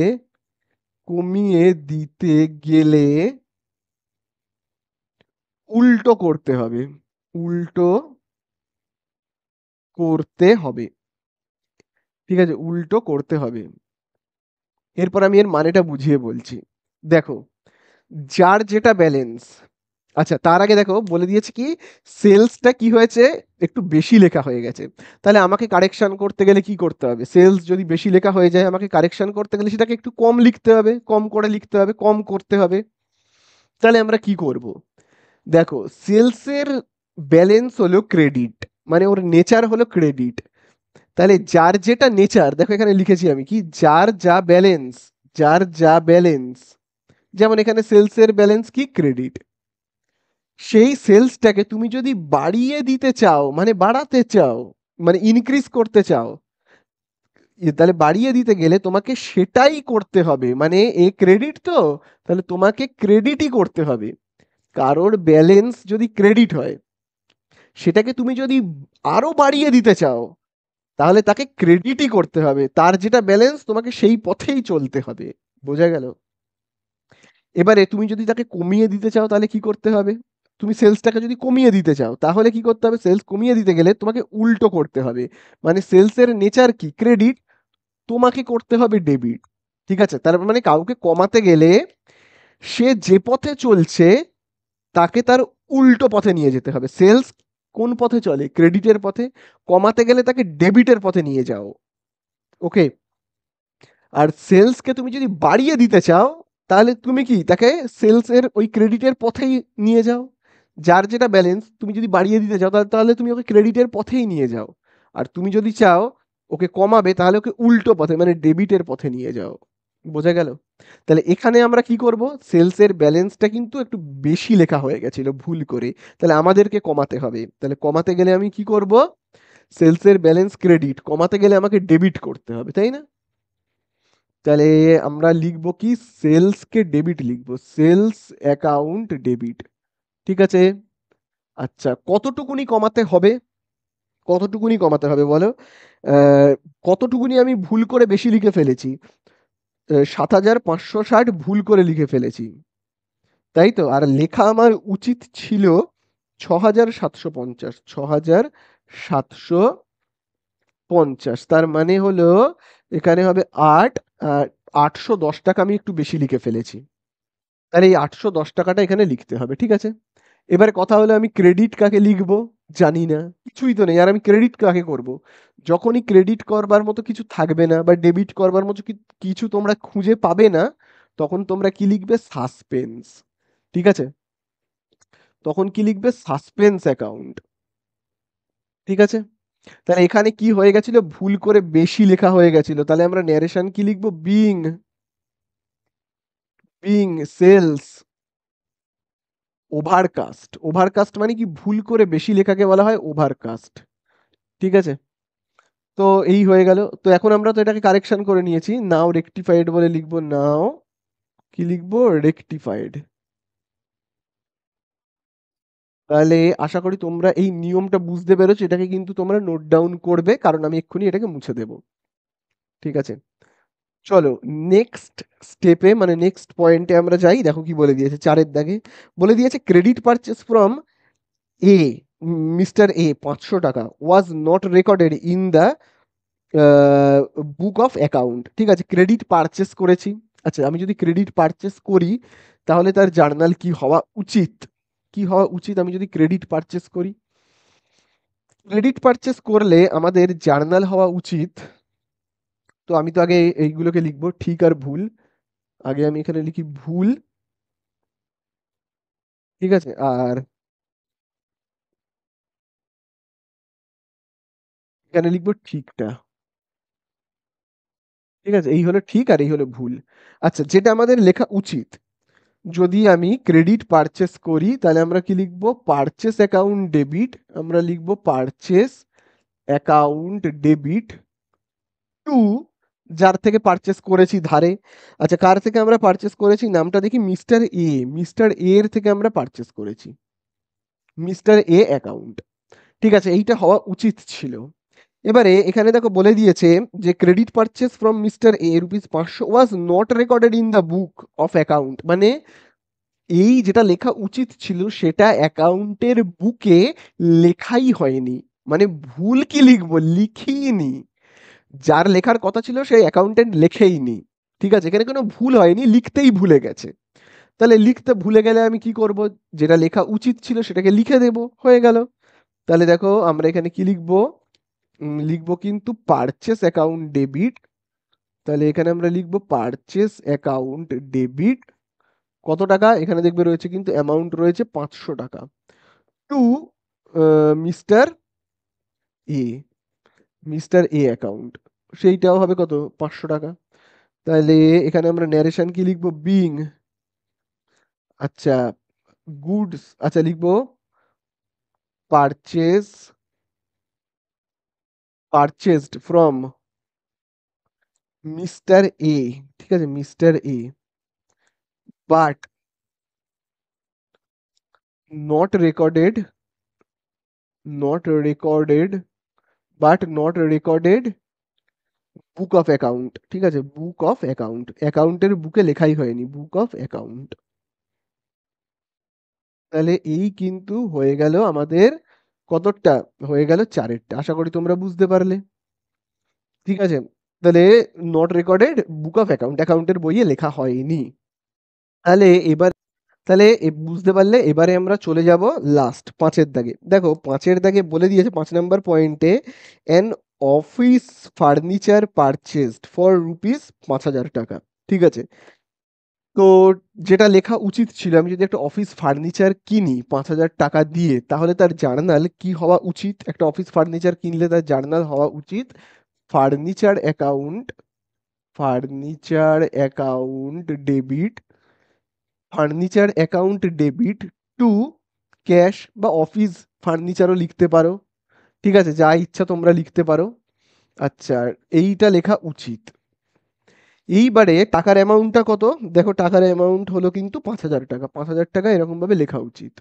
Speaker 1: কমিয়ে দিতে গেলে উল্টো করতে হবে। উল্টো করতে হবে, ঠিক আছে, উল্টো করতে হবে। এরপর আমি এর মানেটা বুঝিয়ে বলছি। দেখো, যার যেটা ব্যালেন্স, আচ্ছা তার আগে দেখো বলে দিয়েছে কি, সেলসটা কি হয়েছে, একটু বেশি লেখা হয়ে গেছে। তাহলে আমাকে কারেকশন করতে গেলে কি করতে হবে? সেলস যদি বেশি লেখা হয়ে যায়, আমাকে কারেকশন করতে গেলে সেটাকে একটু কম লিখতে হবে, কম করে লিখতে হবে, কম করতে হবে। তাহলে আমরা কি করব? দেখো, সেলসের ব্যালেন্স হলো ক্রেডিট, মানে ওর নেচার হলো ক্রেডিট। তাহলে যার যেটা নেচার, দেখো এখানে লিখেছি আমি কি, যার যা ব্যালেন্স, যার যা ব্যালেন্স, যেমন এখানে সেলসের ব্যালেন্স কি? ক্রেডিট। সেই সেলসটাকে তুমি যদি বাড়িয়ে দিতে চাও, মানে বাড়াতে চাও, মানে ইনক্রিজ করতে চাও, তাহলে বাড়িয়ে দিতে গেলে তোমাকে সেটাই করতে হবে, মানে এ ক্রেডিট তো, তাহলে তোমাকে ক্রেডিটই করতে হবে। কারোর ব্যালেন্স যদি ক্রেডিট হয়, সেটাকে তুমি যদি আরো বাড়িয়ে দিতে চাও, তাহলে তাকে ক্রেডিটই করতে হবে, তার যেটা ব্যালেন্স তোমাকে সেই পথেই চলতে হবে। বোঝা গেল? এবারে তুমি যদি তাকে কমিয়ে দিতে চাও, তাহলে কি করতে হবে? তুমি সেলসটাকে যদি কমিয়ে দিতে চাও, তাহলে কি করতে হবে? সেলস কমিয়ে দিতে গেলে তোমাকে উল্টো করতে হবে। মানে সেলসের নেচার কি? ক্রেডিট, তোমাকে করতে হবে ডেবিট। ঠিক আছে, তার মানে কাউকে কমাতে গেলে সে যে পথে চলছে, তাকে তার উল্টো পথে নিয়ে যেতে হবে। সেলস কোন পথে চলে? ক্রেডিটের পথে। কমাতে গেলে তাকে ডেবিটের পথে নিয়ে যাও। ওকে। আর সেলসকে তুমি যদি বাড়িয়ে দিতে চাও, তাহলে তুমি কি তাকে সেলসের ওই ক্রেডিটের পথেই নিয়ে যাও। যার যেটা ব্যালেন্স তুমি যদি বাড়িয়ে দিতে চাও, তাহলে তাহলে তুমি ওকে ক্রেডিটের পথেই নিয়ে যাও। আর তুমি যদি চাও ওকে কমাবে, তাহলে ওকে উল্টো পথে, মানে ডেবিটের পথে নিয়ে যাও। বোঝা গেল? তাহলে এখানে আমরা কি করব? সেলসের ব্যালেন্সটা কিন্তু একটু বেশি লেখা হয়ে গেছিল ভুল করে, তাহলে আমাদেরকে কমাতে হবে। তাহলে কমাতে গেলে আমি কি করব? সেলসের ব্যালেন্স ক্রেডিট, কমাতে গেলে আমাকে ডেবিট করতে হবে, তাই না? তাহলে আমরা লিখবো কি, সেলসকে ডেবিট লিখবো, সেলস অ্যাকাউন্ট ডেবিট। ঠিক আছে। আচ্ছা, কতটুকুনি কমাতে হবে? কতটুকুনি কমাতে হবে বলো? আহ, কতটুকুনি আমি ভুল করে বেশি লিখে ফেলেছি? 7,560 ভুল করে লিখে ফেলেছি, তাই তো? আর লেখা আমার উচিত ছিল 6,750, 6,750। তার মানে হলো এখানে হবে 8, আর 810 টাকা আমি একটু বেশি লিখে ফেলেছি। তাহলে এই 810 টাকাটা এখানে লিখতে হবে, ঠিক আছে? এবারে কথা হলো আমি ক্রেডিট কাকে লিখবো? জানি না, কিছুই তো নেই। আর আমি ক্রেডিট কাকে করব? যখনই ক্রেডিট করবার মতো কিছু থাকবে না বা ডেবিট করবার মতো কিছু তোমরা খুঁজে পাবে না, তখন তোমরা কি লিখবে? সাসপেন্স। ঠিক আছে? তখন কি লিখবে? Suspense account. ঠিক আছে? তাহলে এখানে কি হয়ে গেছিল? ভুল করে বেশি লেখা হয়ে গেছিল। তাহলে আমরা ন্যারেশন কি লিখবো? Being sales overcast. ওভারকাস্ট মানে কি? ভুল করে বেশি লেখাকে বলা হয় ওভারকাস্ট। ঠিক আছে? তো এই হয়ে গেল। তো এখন আমরা তো এটাকে কারেকশন করে নিয়েছি, নাও রেকটিফাইড বলে লিখবো। নাও কি লিখবো? রেকটিফাইড। তাহলে আশা করি তোমরা এই নিয়মটা বুঝতে পেরেছো। এটাকে কিন্তু তোমরা নোট ডাউন করবে, কারণ আমি এক্ষুনি এটাকে মুছে দেবো। ঠিক আছে? চলো নেক্সট স্টেপে, মানে নেক্সট পয়েন্টে আমরা যাই। দেখো কি বলে দিয়েছে 4-এর দাগে। বলে দিয়েছে credit purchase from a, mister এ 500 টাকা was not recorded in the book of account. ঠিক আছে? ক্রেডিট পারচেস করেছি। আচ্ছা, আমি যদি ক্রেডিট পারচেস করি, তাহলে তার জার্নাল কি হওয়া উচিত? কি হওয়া উচিত আমি যদি ক্রেডিট পারচেস করি? ক্রেডিট পারচেস করলে আমাদের জার্নাল হওয়া উচিত। তো আমি তো আগে এইগুলোকে লিখবো ঠিক আর ভুল। আগে আমি এখানে লিখি ভুল। ঠিক আছে? আর এখানে লিখবো ঠিকটা। ঠিক আছে? এই হলো ঠিক আর এই হলো ভুল। আচ্ছা, যেটা আমাদের লেখা উচিত, যদি আমি ক্রেডিট পারচেস করি, তাহলে আমরা কি লিখবো? Purchase account debit. আমরা লিখবো পারচেস অ্যাকাউন্ট ডেবিট টু, যার থেকে পারচেস করেছি ধারে। আচ্ছা, কার থেকে আমরা পারচেস করেছি? নামটা দেখি, মিস্টার এ। মিস্টার এ এর থেকে আমরা পারচেস করেছি, মিস্টার এ অ্যাকাউন্ট। ঠিক আছে? এইটা হওয়া উচিত ছিল। এবারে এখানে দেখো বলে দিয়েছে যে credit purchase from mister A rupees 500 was not recorded in the book of account. মানে এই যেটা লেখা উচিত ছিল সেটা অ্যাকাউন্টের বুকে লেখাই হয়নি। মানে ভুল কি লিখবো? লিখিনি। যার লেখার কথা ছিল সেই অ্যাকাউন্টেন্ট লেখেইনি। ঠিক আছে? এখানে কোনো ভুল হয়নি, লিখতেই ভুলে গেছে। তাহলে লিখতে ভুলে গেলে আমি কি করব? যেটা লেখা উচিত ছিল সেটাকে লিখে দেব, হয়ে গেল। তাহলে দেখো আমরা এখানে কি লিখবো? লিখবো কিন্তু পারচেস অ্যাকাউন্ট ডেবিট। তাহলে এখানে আমরা লিখবো পারচেস অ্যাকাউন্ট ডেবিট। কত টাকা? এখানে দেখবে রয়েছে কিন্তু অ্যামাউন্ট রয়েছে 500 টাকা। To mister A, mister A account. সেইটাও হবে কত? 500 টাকা। তাহলে এখানে আমরা ন্যারেশন কি লিখবো? বিং, আচ্ছা, গুডস, আচ্ছা লিখবো পারচেস, পারচেসড ফ্রম মিস্টার এ। ঠিক আছে? Mister A, but not recorded, not recorded, but not recorded book of account. ঠিক আছে? বুক অফ অ্যাকাউন্ট, অ্যাকাউন্টের বুকে লেখাই হয়নি, বুক অফ অ্যাকাউন্ট। তাহলে এই কিন্তু হয়ে গেল আমাদের কতটা? হয়ে গেল 4-এরটা। আশা করি তোমরা বুঝতে পারলে। ঠিক আছে? তাহলে not recorded book of account, অ্যাকাউন্টের বইয়ে লেখা হয়নি। তাহলে এবার, তাহলে বুঝতে পারলে। এবারে আমরা চলে যাব লাস্ট 5-এর দাগে। দেখো 5-এর দাগে বলে দিয়েছে 5 নম্বর পয়েন্টে, an office furniture purchased for rupees 5,000 টাকা। ঠিক আছে? তো যেটা লেখা উচিত ছিল, আমি যদি একটা অফিস ফার্নিচার কিনি 5,000 টাকা দিয়ে, তাহলে তার জার্নাল কি হওয়া উচিত? একটা অফিস ফার্নিচার কিনলে তার জার্নাল হওয়া উচিত furniture account, furniture account debit, furniture account debit two cash, বা অফিস ফার্নিচারও লিখতে পারো। ঠিক আছে? যা ইচ্ছা তোমরা লিখতে পারো। আচ্ছা, এইটা লেখা উচিত। এইবারে টাকার অ্যামাউন্টটা কত? দেখো টাকার অ্যামাউন্ট হলো কিন্তু 5,000 টাকা। 5,000 টাকা এরকম ভাবে লেখা উচিত।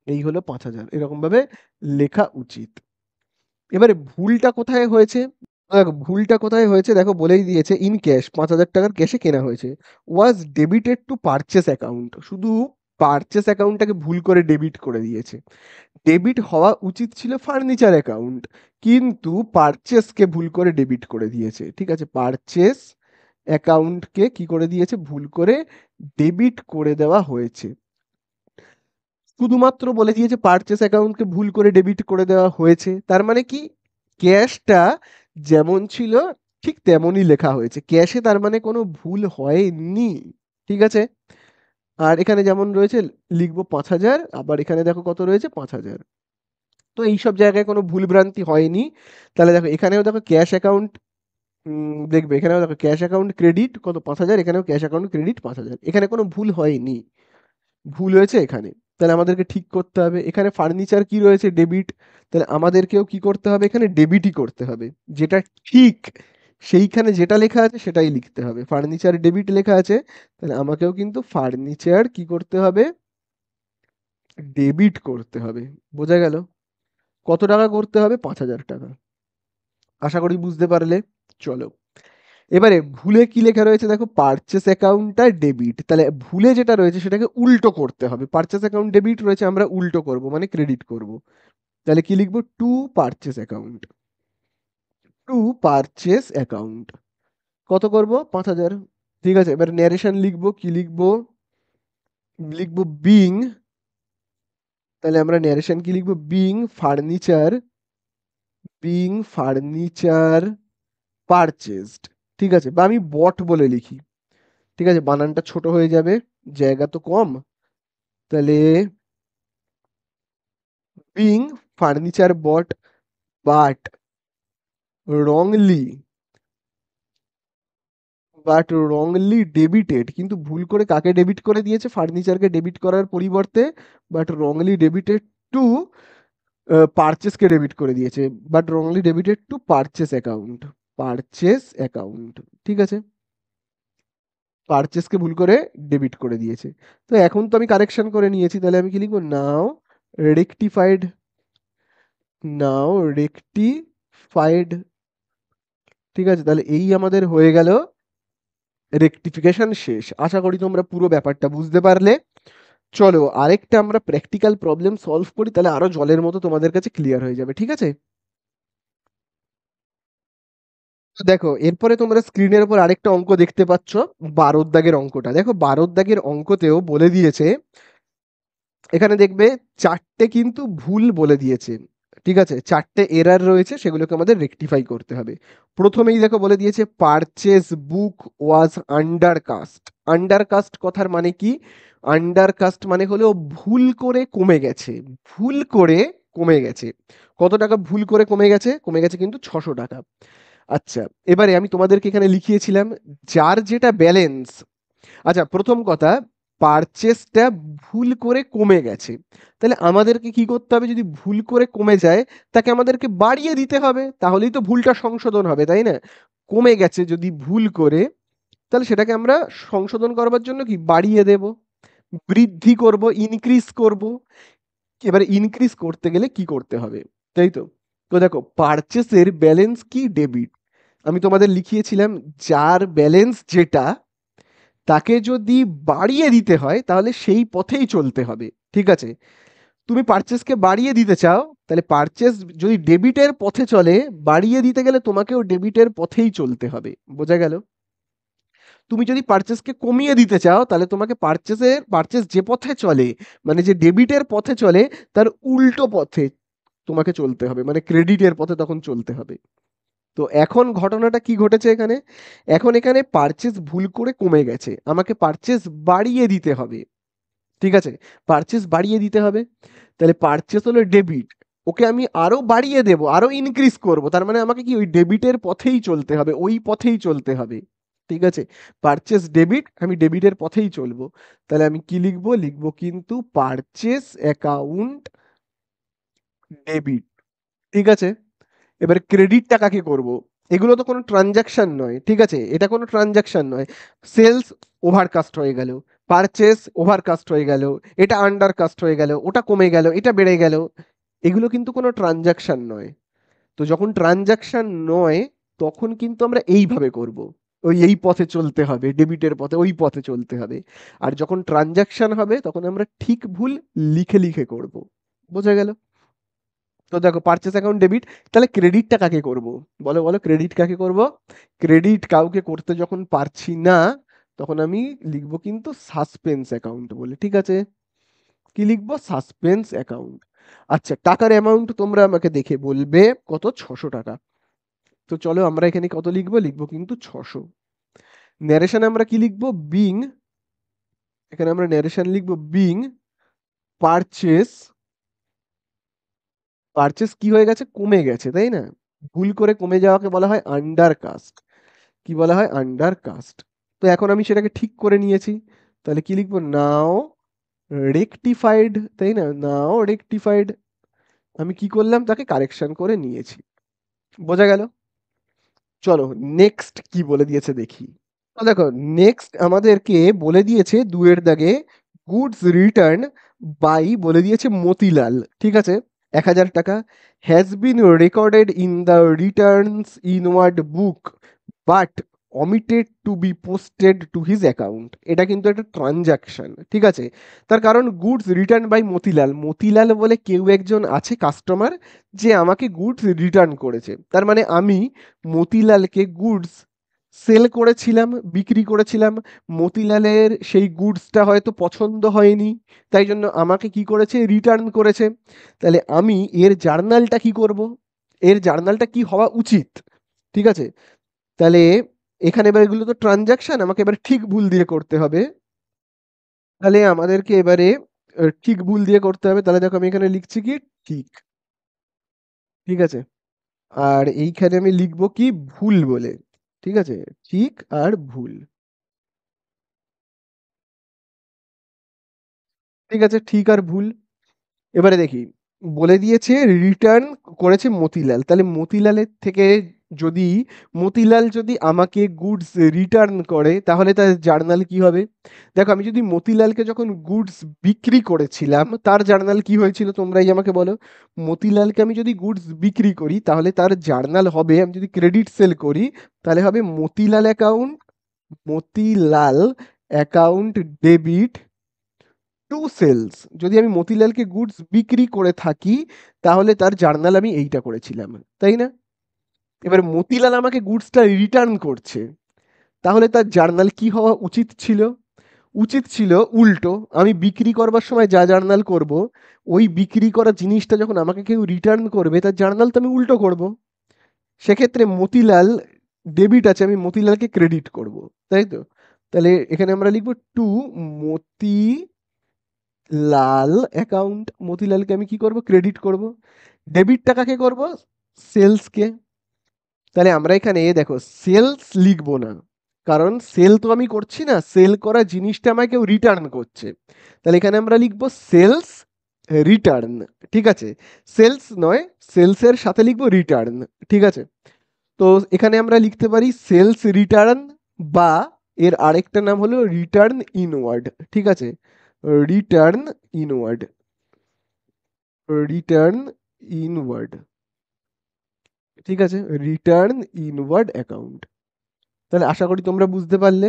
Speaker 1: এই হলো 5,000, এরকম ভাবে লেখা উচিত। এবারে ভুলটা কোথায় হয়েছে? দেখো ভুলটা কোথায় হয়েছে, দেখো বলেই দিয়েছে ইন ক্যাশ, 5,000 টাকার ক্যাশে কেনা হয়েছে। ওয়াজ ডেবিটেড টু পারচেস অ্যাকাউন্ট, শুধু পারচেস অ্যাকাউন্টটাকে ভুল করে ডেবিট করে দিয়েছে। ডেবিট হওয়া উচিত ছিল ফার্নিচার অ্যাকাউন্ট, কিন্তু পারচেসকে ভুল করে ডেবিট করে দিয়েছে। ঠিক আছে? পারচেস অ্যাকাউন্টকে কি করে দিয়েছে? ভুল করে ডেবিট করে দেওয়া হয়েছে। শুধুমাত্র বলে দিয়েছে পারচেস অ্যাকাউন্টকে ভুল করে ডেবিট করে দেওয়া হয়েছে, তার মানে কি ক্যাশটা যেমন ছিল ঠিক তেমনই লেখা হয়েছে ক্যাশে, তার মানে কোনো ভুল হয়নি। ঠিক আছে, আর এখানে যেমন রয়েছে লিখবো 5,000, আবার এখানে দেখো কত রয়েছে 5,000। তো এইসব জায়গায় কোনো ভুলভ্রান্তি হয়নি। তাহলে দেখো এখানেও দেখো ক্যাশ অ্যাকাউন্ট, দেখবে এখানেও দেখো ক্যাশ অ্যাকাউন্ট ক্রেডিট কত 5,000, এখানেও ক্যাশ অ্যাকাউন্ট ক্রেডিট 5,000, এখানে কোনো ভুল হয়নি, ভুল হয়েছে এখানে। তাহলে আমাদেরকে ঠিক করতে হবে এখানে ফার্নিচার কি রয়েছে ডেবিট, তাহলে আমাদেরকেও কি করতে হবে এখানে ডেবিটই করতে হবে, যেটা ঠিক সেইখানে যেটা লেখা আছে সেটাই লিখতে হবে। ফার্নিচার ডেবিট লেখা আছে, তাহলে আমাকেও কিন্তু ফার্নিচার কি করতে হবে, ডেবিট করতে হবে। বোঝা গেল? কত টাকা করতে হবে? 5,000 টাকা। আশা করি বুঝতে পারলে। চলো, এবারে ভুলে কি লেখা রয়েছে দেখো, পারচেস অ্যাকাউন্টটা ডেবিট, তাহলে ভুলে যেটা রয়েছে সেটাকে উল্টো করতে হবে। পারচেস অ্যাকাউন্ট ডেবিট রয়েছে, আমরা উল্টো করব মানে ক্রেডিট করব। তাহলে কি লিখবো, two purchase account, two purchase account কত করব 5,000। ঠিক আছে, এবার ন্যারেশন লিখবো, কি লিখবো, লিখবো বিং, তাহলে আমরা ন্যারেশন কি লিখবো, বিং ফার্নিচার পারচেসড। ঠিক আছে, বা আমি বট বলে লিখি, ঠিক আছে বানানটা ছোট হয়ে যাবে, জায়গা তো কম। তাহলে being furniture bought but wrongly, debited, কিন্তু ভুল করে কাকে ডেবিট করে দিয়েছে, ফার্নিচারকে ডেবিট করার পরিবর্তে বাট রংলি ডেবিটেড টু পারচেসকে ডেবিট করে দিয়েছে, but wrongly debited to purchase account, purchase account. ঠিক আছে, পারচেসকে ভুল করে ডেবিট করে দিয়েছে। তো এখন তো আমি কারেকশন করে নিয়েছি, তাহলে আমি কি লিখবো, নাও রেকটিফাইড, নাও রেকটিফাইড। ঠিক আছে, তাহলে এই আমাদের হয়ে গেল রেকটিফিকেশন শেষ। আশা করি তোমরা পুরো ব্যাপারটা বুঝতে পারলে। চলো আরেকটা আমরা প্র্যাকটিক্যাল প্রবলেম সলভ করি, তাহলে আরো জলের মতো তোমাদের কাছে ক্লিয়ার হয়ে যাবে। ঠিক আছে, তো দেখো এরপরে তোমরা স্ক্রিনের উপর আরেকটা অঙ্ক দেখতে পাচ্ছ, 12 দাগের অঙ্কটা দেখো। 12 দাগের অঙ্কতেও বলে দিয়েছে, এখানে দেখবে চারটে কিন্তু ভুল বলে দিয়েছে। ঠিক আছে, চারটে এরার রয়েছে, সেগুলোকে আমাদের রেকটিফাই করতে হবে। প্রথমেই দেখো বলে দিয়েছে পারচেজ বুক ওয়াজ আন্ডারকাস্ট। আন্ডারকাস্ট কথার মানে কি, আন্ডারকাস্ট মানে হলো ভুল করে কমে গেছে, ভুল করে কমে গেছে। কত টাকা ভুল করে কমে গেছে, কমে গেছে কিন্তু 600 টাকা। আচ্ছা, এবারে আমি তোমাদেরকে এখানে লিখিয়েছিলাম যার যেটা ব্যালেন্স। আচ্ছা, প্রথম কথা, পারচেসটা ভুল করে কমে গেছে, তাহলে আমাদেরকে কি করতে হবে, যদি ভুল করে কমে যায় তাকে আমাদেরকে বাড়িয়ে দিতে হবে, তাহলেই তো ভুলটা সংশোধন হবে, তাই না? কমে গেছে যদি ভুল করে, তাহলে সেটাকে আমরা সংশোধন করবার জন্য কি বাড়িয়ে দেব, বৃদ্ধি করব, ইনক্রিজ করব। এবারে ইনক্রিজ করতে গেলে কি করতে হবে, তাই তো? তো দেখো পারচেসের ব্যালেন্স কি, ডেবিট। আমি তোমাদের লিখিয়েছিলাম যার ব্যালেন্স যেটা, তাকে যদি বাড়িয়ে দিতে হয় তাহলে সেই পথেই চলতে হবে। ঠিক আছে, তুমি পারচেসকে বাড়িয়ে দিতে চাও, তাহলে পারচেস যদি ডেবিটের পথে চলে, বাড়িয়ে দিতে গেলে তোমাকেও ডেবিটের পথেই চলতে হবে। বোঝা গেল? তুমি যদি পারচেসকে কমিয়ে দিতে চাও, তাহলে তোমাকে পারচেস যে পথে চলে, মানে যে ডেবিটের পথে চলে, তার উল্টো পথে তোমাকে চলতে হবে, মানে ক্রেডিটের পথে তখন চলতে হবে। তো এখন ঘটনাটা কি ঘটেছে এখানে, এখন এখানে পারচেস ভুল করে কমে গেছে, আমাকে পারচেস বাড়িয়ে দিতে হবে। ঠিক আছে, পারচেস বাড়িয়ে দিতে হবে, তাহলে পারচেস হলো ডেবিট, ওকে আমি আরো বাড়িয়ে দেব, আরো ইনক্রিজ করব, তার মানে আমাকে কি ওই ডেবিটের পথেই চলতে হবে, ওই পথেই চলতে হবে। ঠিক আছে, পারচেস ডেবিট, আমি ডেবিটের পথেই চলবো। তাহলে আমি কি লিখবো, লিখবো কিন্তু পারচেস অ্যাকাউন্ট ডেবিট। ঠিক আছে, এবার ক্রেডিটটা কাকে করব, এগুলো তো কোনো ট্রানজাকশন নয়। ঠিক আছে, এটা কোনো ট্রানজাকশন নয়। সেলস ওভারকাস্ট হয়ে গেল, পারচেস ওভারকাস্ট হয়ে গেল, এটা আন্ডারকাস্ট হয়ে গেল, ওটা কমে গেল, এটা বেড়ে গেল, এগুলো কিন্তু কোনো ট্রানজাকশন নয়। তো যখন ট্রানজাকশন নয়, তখন কিন্তু আমরা এইভাবে করব, ওই এই পথে চলতে হবে, ডেবিটের পথে ওই পথে চলতে হবে। আর যখন ট্রানজাকশন হবে তখন আমরা ঠিক ভুল লিখে লিখে করব। বোঝা গেল? তো দেখো পারচেস অ্যাকাউন্ট ডেবিট, তাহলে ক্রেডিটটা কাকে করব, বলো বলো ক্রেডিট কাকে করব। ক্রেডিট কাউকে করতে যখন পারছি না, তখন আমি লিখবো কিন্তু সাসপেন্স অ্যাকাউন্ট বলে। ঠিক আছে, কি লিখবো? Suspense account. আচ্ছা, টাকার অ্যামাউন্ট তোমরা আমাকে দেখে বলবে কত? 600 টাকা। তো চলো আমরা এখানে কত লিখবো? লিখবো কিন্তু 600। ন্যারেশন আমরা কি লিখবো? বিং, এখানে আমরা ন্যারেশন লিখবো বিং পারচেস। পারচেস কি হয়ে গেছে? কমে গেছে, তাই না? ভুল করে কমে যাওয়াকে বলা হয় আন্ডার কাস্ট। কি বলা হয়? Under cast. তো এখন আমি সেটাকে ঠিক করে নিয়েছি, তাহলে কি লিখবো? নাও রেকটিফাইড, তাই না? নাও রেকটিফাইড। আমি কি করলাম? তাকে কারেকশন করে নিয়েছি। বোঝা গেল? চলো নেক্সট কি বলে দিয়েছে দেখি। তো দেখো, নেক্সট আমাদেরকে বলে দিয়েছে 2 এর দাগে গুডস রিটার্ন বাই বলে দিয়েছে মতিলাল, ঠিক আছে? 1000 টাকা has been recorded in the returns inward book but omitted to be posted to his account. এটা কিন্তু একটা ট্রানজাকশন, ঠিক আছে? তার কারণ goods return by Motilal, Motilal বলে কেউ একজন আছে কাস্টমার, যে আমাকে গুডস রিটার্ন করেছে। তার মানে আমি মতিলালকে গুডস সেল করেছিলাম, বিক্রি করেছিলাম। মতিলালের সেই গুডসটা হয়তো পছন্দ হয়নি, তাই জন্য আমাকে কি করেছে? রিটার্ন করেছে। তাহলে আমি এর জার্নালটা কি করব? এর জার্নালটা কি হওয়া উচিত? ঠিক আছে? তাহলে এখানে এবার এগুলো তো ট্রানজাকশন, আমাকে এবার ঠিক ভুল দিয়ে করতে হবে। তাহলে আমাদেরকে এবারে ঠিক ভুল দিয়ে করতে হবে। তাহলে দেখো আমি এখানে লিখছি কি ঠিক, ঠিক আছে? আর এইখানে আমি লিখবো কি ভুল বলে, ঠিক আছে? ঠিক আর ভুল, ঠিক আছে? ঠিক আর ভুল। এবারে দেখি, বলে দিয়েছে রিটার্ন করেছে মতিলাল। তাহলে মতিলালের থেকে যদি, মতিলাল যদি আমাকে গুডস রিটার্ন করে, তাহলে তার জার্নাল কি হবে? দেখো, আমি যদি মতিলালকে যখন গুডস বিক্রি করেছিলাম, তার জার্নাল কি হয়েছিল তোমরাই আমাকে বলো। মতিলালকে আমি যদি গুডস বিক্রি করি, তাহলে তার জার্নাল হবে, আমি যদি ক্রেডিট সেল করি, তাহলে হবে Motilal account, Motilal account debit to sales. যদি আমি মতিলালকে গুডস বিক্রি করে থাকি, তাহলে তার জার্নাল আমি এইটা করেছিলাম, তাই না? এবার মতিলাল আমাকে গুডসটা রিটার্ন করছে, তাহলে তার জার্নাল কি হওয়া উচিত ছিল? উচিত ছিল উল্টো, আমি বিক্রি করবার সময় যা জার্নাল করব, ওই বিক্রি করা জিনিসটা যখন আমাকে কেউ রিটার্ন করবে, তার জার্নাল তো আমি উল্টো করব। সেক্ষেত্রে মতিলাল ডেবিট আছে, আমি মতিলালকে ক্রেডিট করব, তাই তো? তাহলে এখানে আমরা লিখবো টু মতি লাল অ্যাকাউন্ট, মতিলালকে আমি কি করব? ক্রেডিট করব। ডেবিটটা কাকে করব? সেলসকে। তাহলে আমরা এখানে দেখো সেলস লিখবো না, কারণ সেল তো আমি করছি না, সেল করা জিনিসটা আমাকে কেউ রিটার্ন করছে। তাহলে এখানে আমরা লিখবো সেলস রিটার্ন, ঠিক আছে? সেলস নয়, সেলসের সাথে লিখবো রিটার্ন, ঠিক আছে? তো এখানে আমরা লিখতে পারি সেলস রিটার্ন, বা এর আরেকটা নাম হলো রিটার্ন ইনওয়ার্ড, ঠিক আছে? রিটার্ন ইনওয়ার্ড, রিটার্ন ইনওয়ার্ড, ঠিক আছে? Return inward account. তাহলে আশা করি তোমরা বুঝতে পারলে,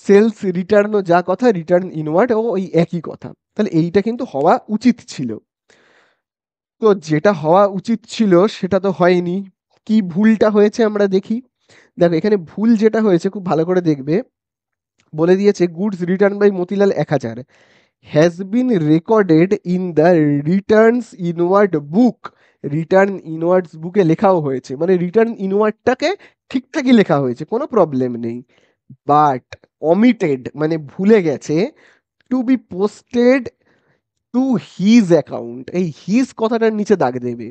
Speaker 1: সেলস রিটার্নও যা কথা, রিটার্ন ইনওয়ার্ড ও ওই একই কথা। তাহলে এইটা কিন্তু হওয়া উচিত ছিল। তো যেটা হওয়া উচিত ছিল সেটা তো হয়নি। কি ভুলটা হয়েছে আমরা দেখি। দেখো এখানে ভুল যেটা হয়েছে খুব ভালো করে দেখবে। বলে দিয়েছে goods return by Motilal 1000 has been recorded in the returns inward book. Return inwards বুকে লেখাও হয়েছে, মানে রিটার্ন ইনওয়ার্ডটাকে ঠিকঠাকই লেখা হয়েছে, কোনো প্রবলেম নেই। বাট অমিটেড মানে ভুলে গেছে, to be posted to his account, এই হিজ কথাটার নিচে দাগ দেবে,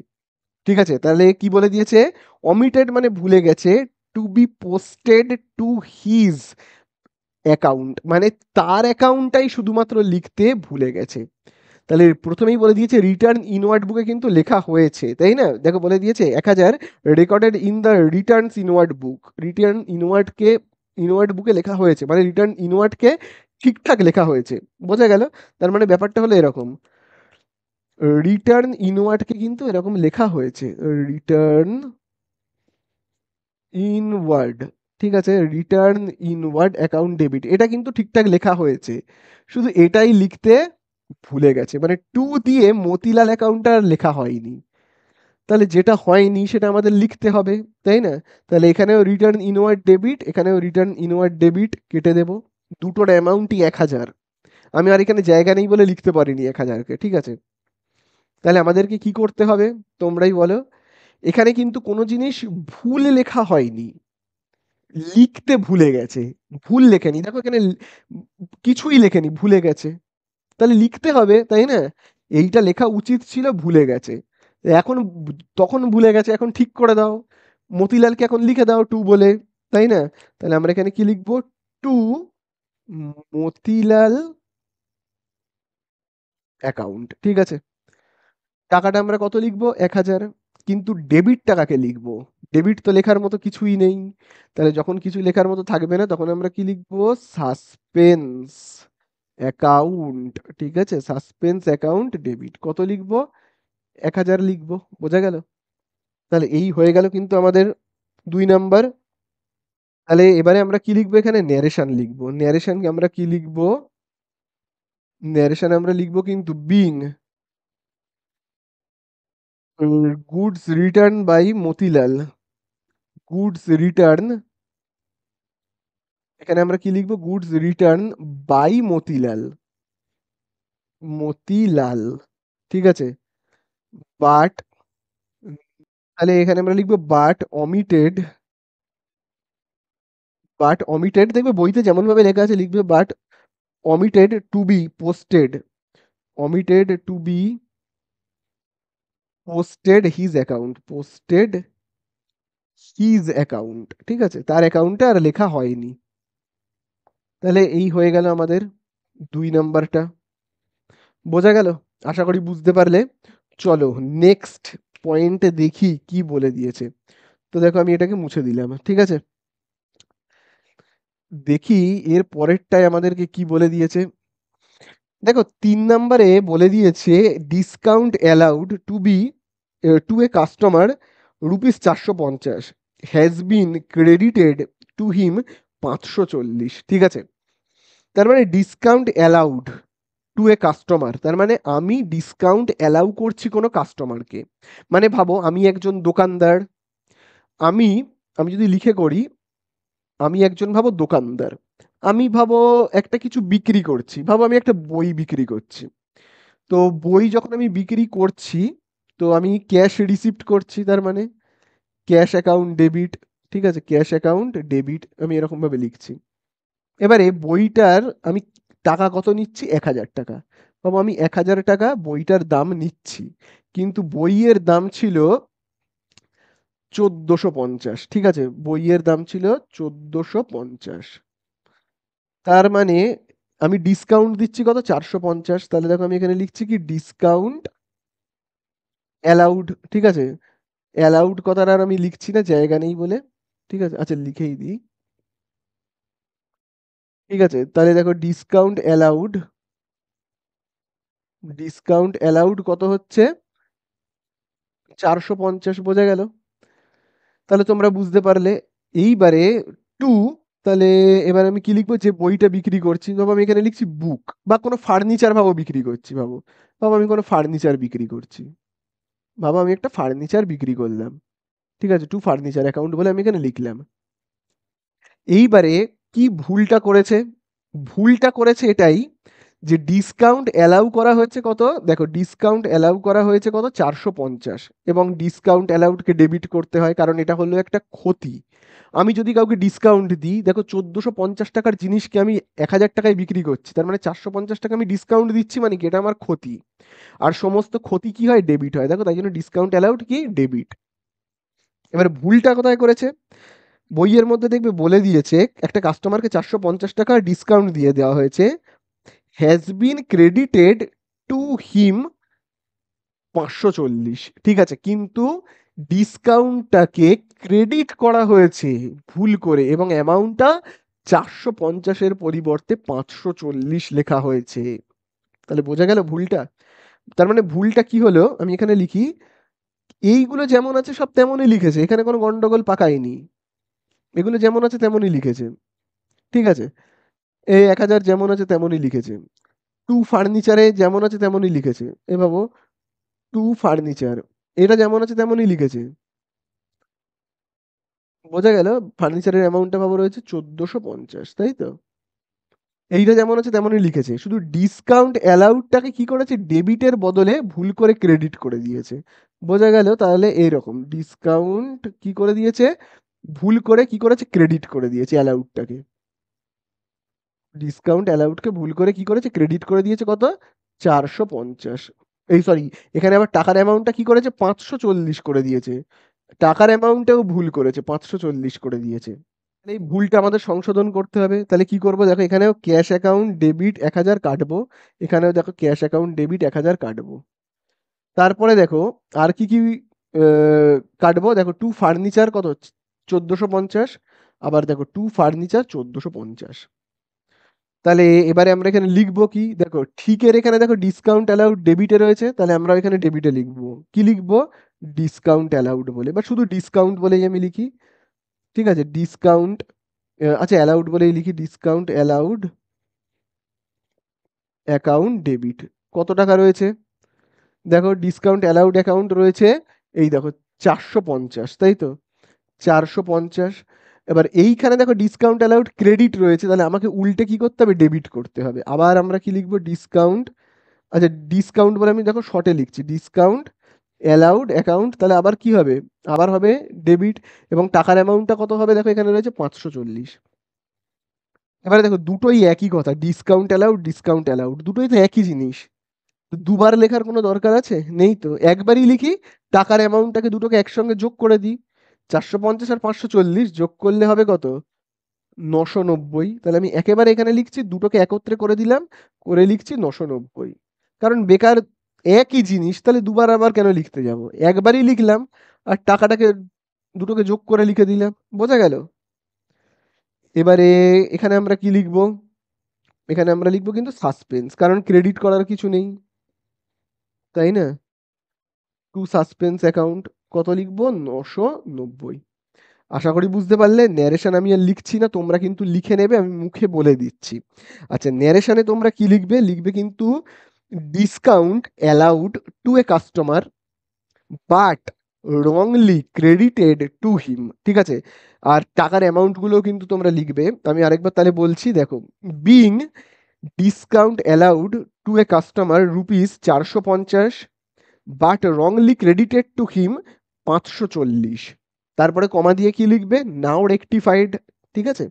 Speaker 1: ঠিক আছে? তাহলে কি বলে দিয়েছে? অমিটেড মানে ভুলে গেছে, to be posted to his account মানে তার অ্যাকাউন্টটাই শুধুমাত্র লিখতে ভুলে গেছে। তাহলে প্রথমেই বলে দিয়েছে রিটার্ন ইনওয়ার্ড বুকে কিন্তু লেখা হয়েছে, তাই না? দেখো বলে দিয়েছে 1000 recorded in the returns inward book, return ইনওয়ার্ডকে ইনওয়ার্ড বুকে লেখা হয়েছে, মানে রিটার্ন ইনওয়ার্ডকে ঠিকঠাক লেখা হয়েছে। বোঝা গেল? তার মানে ব্যাপারটা হলো এরকম, রিটার্ন ইনওয়ার্ডকে কিন্তু এরকম লেখা হয়েছে, রিটার্ন ইনওয়ার্ড, ঠিক আছে? রিটার্ন ইনওয়ার্ড অ্যাকাউন্ট ডেবিট, এটা কিন্তু ঠিকঠাক লেখা হয়েছে, শুধু এটাই লিখতে ভুলে গেছে, মানে টু দিয়ে মতিলাল অ্যাকাউন্টটা আর লেখা হয়নি। তাহলে যেটা হয়নি সেটা আমাদের লিখতে হবে, তাই না? তাহলে এখানেও রিটার্ন ইনওয়ার্ড ডেবিট, এখানেও রিটার্ন ইনওয়ার্ড ডেবিট কেটে দেব। দুটোর অ্যামাউন্টই 1000। আমি আর এখানে জায়গা নেই বলে লিখতে পারিনি 1000কে, ঠিক আছে? তাহলে আমাদেরকে কি করতে হবে তোমরাই বলো। এখানে কিন্তু কোনো জিনিস ভুল লেখা হয়নি, লিখতে ভুলে গেছে। ভুল লেখেনি, দেখো এখানে কিছুই লেখেনি, ভুলে গেছে। তাহলে লিখতে হবে, তাই না? এইটা লেখা উচিত ছিল, ভুলে গেছে। এখন তখন ভুলে গেছে, এখন ঠিক করে দাও। মতিলালকে এখন লিখে দাও টু বলে, তাই না? তাহলে আমরা এখানে কি লিখবো? টু মতিলাল অ্যাকাউন্ট, ঠিক আছে? টাকাটা আমরা কত লিখবো? 1000। কিন্তু ডেবিট টাকাকে লিখবো, ডেবিট তো লেখার মতো কিছুই নেই। তাহলে যখন কিছু লেখার মতো থাকবে না, তখন আমরা কি লিখবো? সাসপেন্স অ্যাকাউন্ট, ঠিক আছে? সাসপেন্স অ্যাকাউন্ট ডেবিট কত লিখবো? 1000 লিখবো। বোঝা গেল? তাহলে এই হয়ে গেল কিন্তু আমাদের 2 নাম্বার। তাহলে এবারে আমরা কি লিখবো? এখানে ন্যারেশন লিখবো। ন্যারেশন আমরা কি লিখবো? ন্যারেশন আমরা লিখবো কিন্তু being goods return by Motilal. Goods return, এখানে আমরা কি লিখবো? Goods return by Motilal. Motilal, ঠিক আছে? বাট, তাহলে এখানে আমরা লিখবো বাট অমিটেড। বাট অমিটেড, দেখবে বইতে যেমন ভাবে লেখা আছে লিখবে but omitted to be posted. Omitted to be posted his account. Posted his account, ঠিক আছে? তার অ্যাকাউন্টে আর লেখা হয়নি। তাহলে এই হয়ে গেল আমাদের 2 নাম্বারটা। বোঝা গেল? আশা করি বুঝতে পারলে। চলো নেক্সট পয়েন্টে দেখি কি বলে দিয়েছে। তো দেখো আমি এটাকে মুছে দিলাম, ঠিক আছে? দেখি এর পরেরটায় আমাদেরকে কি বলে দিয়েছে। দেখো 3 নাম্বারে বলে দিয়েছে discount allowed to be to a customer ₹450 has been credited to him 540, ঠিক আছে? তার মানে discount allowed to a customer, তার মানে আমি ডিসকাউন্ট অ্যালাউ করছি কোনো কাস্টমারকে। মানে ভাবো আমি একজন দোকানদার, আমি আমি যদি লিখে করি, আমি একজন ভাবো দোকানদার, আমি ভাবো একটা কিছু বিক্রি করছি, ভাবো আমি একটা বই বিক্রি করছি। তো বই যখন আমি বিক্রি করছি, তো আমি ক্যাশ রিসিপ্ট করছি, তার মানে ক্যাশ অ্যাকাউন্ট ডেবিট, ঠিক আছে? ক্যাশ অ্যাকাউন্ট ডেবিট আমি এরকম ভাবে লিখছি। এবারে বইটার আমি টাকা কত নিচ্ছি? 1000 টাকা। বাবু আমি 1000 টাকা বইটার দাম নিচ্ছি, কিন্তু বইয়ের দাম ছিল 1450, ঠিক আছে? বইয়ের দাম ছিল 1450। তার মানে আমি ডিসকাউন্ট দিচ্ছি কত? 450। তাহলে দেখো আমি এখানে লিখছি কি ডিসকাউন্ট অ্যালাউড, ঠিক আছে? অ্যালাউড কথাটা আর আমি লিখছি না, জায়গা নেই বলে, ঠিক আছে? আচ্ছা লিখেই দিই, ঠিক আছে? তাহলে দেখো ডিসকাউন্ট অ্যালাউড, ডিসকাউন্ট অ্যালাউড কত হচ্ছে? 450। বোঝা গেল? তাহলে তোমরা বুঝতে পারলে। এইবারে টু, তাহলে এবার আমি কি লিখবো? যে বইটা বিক্রি করছি, ভাবো আমি এখানে লিখছি বুক, বা কোনো ফার্নিচার ভাবো বিক্রি করছি, ভাবো ভাবো আমি কোনো ফার্নিচার বিক্রি করছি, ভাবো আমি একটা ফার্নিচার বিক্রি করলাম, ঠিক আছে? টু ফার্নিচার অ্যাকাউন্ট বলে আমি এখানে লিখলাম। এইবারে কি ভুলটা করেছে? ভুলটা করেছে এটাই যে ডিসকাউন্ট অ্যালাউ করা হয়েছে কত? দেখো ডিসকাউন্ট অ্যালাউ করা হয়েছে কত? 450। এবং ডিসকাউন্ট অ্যালাউডকে ডেবিট করতে হয়, কারণ এটা হলো একটা ক্ষতি। আমি যদি কাউকে ডিসকাউন্ট দিই, দেখো 1450 টাকার জিনিসকে আমি 1000 টাকায় বিক্রি করছি, তার মানে 450 টাকা আমি ডিসকাউন্ট দিচ্ছি, মানে কি এটা আমার ক্ষতি। আর সমস্ত ক্ষতি কি হয়? ডেবিট হয়। দেখো তাই জন্য ডিসকাউন্ট অ্যালাউড কি? ডেবিট। এবার ভুলটা কোথায় করেছে? বইয়ের মধ্যে দেখবে বলে দিয়েছে একটা কাস্টমারকে 450 টাকা ডিসকাউন্ট দিয়ে দেওয়া হয়েছে, has been credited to him 540, ঠিক আছে? কিন্তু ডিসকাউন্টটাকে ক্রেডিট করা হয়েছে ভুল করে, এবং অ্যামাউন্টটা 450-এর পরিবর্তে 540 লেখা হয়েছে। তাহলে বোঝা গেল ভুলটা? তার মানে ভুলটা কি হলো? আমি এখানে লিখি, এইগুলো যেমন আছে সব তেমনই লিখেছে, এখানে কোনো গন্ডগোল পাকায়নি, এগুলো যেমন আছে তেমনই লিখেছে, ঠিক আছে? এই 1000 যেমন আছে তেমনই লিখেছে। টু ফার্নিচারে যেমন আছে তেমনই লিখেছে। এ ভাবো টু ফার্নিচার, এটা যেমন আছে তেমনই লিখেছে। বোঝা গেল? ফার্নিচারের অ্যামাউন্টটা ভাবো রয়েছে 1450, তাই তো? এইটা যেমন আছে তেমনই লিখেছে, শুধু ডিসকাউন্ট অ্যালাউডটাকে কি করেছে, ডেবিটের বদলে ভুল করে ক্রেডিট করে দিয়েছে। বোঝা গেল? তাহলে এইরকম ডিসকাউন্ট কি করে দিয়েছে, ভুল করে কি করেছে, ক্রেডিট করে দিয়েছে অ্যালাউডটাকে। ডিসকাউন্ট অ্যালাউডকে ভুল করে কি করেছে, ক্রেডিট করে দিয়েছে কত, 450। এই সরি, এখানে আবার টাকার অ্যামাউন্টটা কি করেছে, 540 করে দিয়েছে। টাকার অ্যামাউন্টেও ভুল করেছে, 540 করে দিয়েছে। এই ভুলটা আমাদের সংশোধন করতে হবে। তাহলে কি করব, দেখো এখানেও ক্যাশ অ্যাকাউন্ট ডেবিট 1000 কাটবো, এখানেও দেখো ক্যাশ অ্যাকাউন্ট ডেবিট 1000 কাটবো। তারপরে দেখো আর কি কি কাটবো, দেখো টু ফার্নিচার কত, 1450। আবার দেখো টু ফার্নিচার 1450। তাহলে এবারে আমরা এখানে লিখবো কি, দেখো ঠিকের এখানে দেখো ডিসকাউন্ট অ্যালাউড ডেবিটে রয়েছে, তাহলে আমরা এখানে ডেবিটে লিখবো, কি লিখবো, ডিসকাউন্ট অ্যালাউড বলে, বা শুধু ডিসকাউন্ট বলেই আমি লিখি। ঠিক আছে, ডিসকাউন্ট, আচ্ছা অ্যালাউড বলেই লিখি, ডিসকাউন্ট অ্যালাউড অ্যাকাউন্ট ডেবিট। কত টাকা রয়েছে, দেখো ডিসকাউন্ট অ্যালাউড অ্যাকাউন্ট রয়েছে, এই দেখো 450, তাই তো, 450। এবার এইখানে দেখো ডিসকাউন্ট অ্যালাউড ক্রেডিট রয়েছে, তাহলে আমাকে উল্টে কি করতে হবে, ডেবিট করতে হবে। আবার আমরা কি লিখবো, ডিসকাউন্ট, আচ্ছা ডিসকাউন্ট বলে আমি দেখো শর্টে লিখছি, ডিসকাউন্ট অ্যালাউড অ্যাকাউন্ট, তাহলে আবার কি হবে, আবার হবে ডেবিট। এবং টাকার অ্যামাউন্টটা কত হবে, দেখো এখানে রয়েছে 540। এবারে দেখো দুটোই একই কথা, ডিসকাউন্ট অ্যালাউড দুটোই তো একই জিনিস। তো দুবার লেখার কোনো দরকার আছে, নেই তো, একবারই লিখি। টাকার অ্যামাউন্টটাকে দুটোকে একসঙ্গে যোগ করে দিই, 450 আর 540 যোগ করলে হবে কত, 990। তাহলে আমি একেবারে এখানে লিখছি, দুটোকে একত্রে করে দিলাম, করে লিখছি 990। কারণ বেকার, একই জিনিস তাহলে দুবার আবার কেন লিখতে যাব, একবারই লিখলাম, আর টাকাটাকে দুটোকে যোগ করে লিখে দিলাম। বোঝা গেল? এবারে এখানে আমরা কি লিখবো, এখানে আমরা লিখবো কিন্তু সাসপেন্স, কারণ ক্রেডিট করার কিছু নেই, তাই না। টু সাসপেন্স অ্যাকাউন্ট কত লিখবো, 990। আশা করি বুঝতে পারলে, ন্যারেশন আমি আর লিখছি না, তোমরা কিন্তু লিখে নেবে, আমি মুখে বলে দিচ্ছি। আচ্ছা ন্যারেশনে তোমরা কি লিখবে, লিখবে কিন্তু discount allowed to a customer but wrongly credited to him. ঠিক আছে, আর টাকার অ্যামাউন্টগুলো কিন্তু তোমরা লিখবে, আমি আরেকবার তাহলে বলছি, দেখো being discount allowed to a customer rupees 450 but wrongly credited to him 540। তারপরে কমা দিয়ে কি লিখবে, নাও রেকটিফাইড। ঠিক আছে,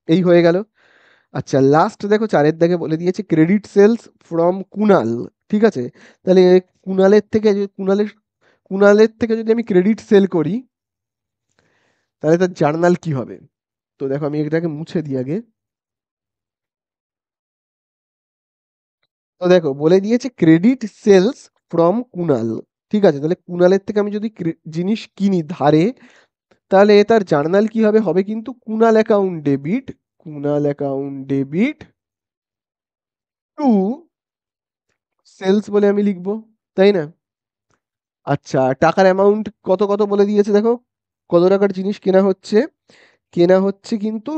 Speaker 1: এই হয়ে গেল। আচ্ছা লাস্ট দেখো চারের দাগে বলে দিয়েছে ক্রেডিট সেলস ফ্রম কুনাল। ঠিক আছে, তাহলে কুনালের থেকে কুনালের থেকে যদি আমি ক্রেডিট সেল করি, তাহলে তার জার্নাল কি হবে। তো দেখো আমি এটাকে মুছে দিই আগে। তো দেখো বলে দিয়েছে ক্রেডিট সেলস ফ্রম কুনাল। ঠিক আছে, তাহলে কুনালের থেকে আমি যদি জিনিস কিনি ধারে, তাহলে তার জার্নাল কি হবে, হবে কিন্তু Kunal account debit, Kunal account debit to sales বলে আমি লিখবো, তাই না। আচ্ছা টাকার অ্যামাউন্ট কত কত বলে দিয়েছে, দেখো কত টাকার জিনিস কেনা হচ্ছে, কেনা হচ্ছে কিন্তু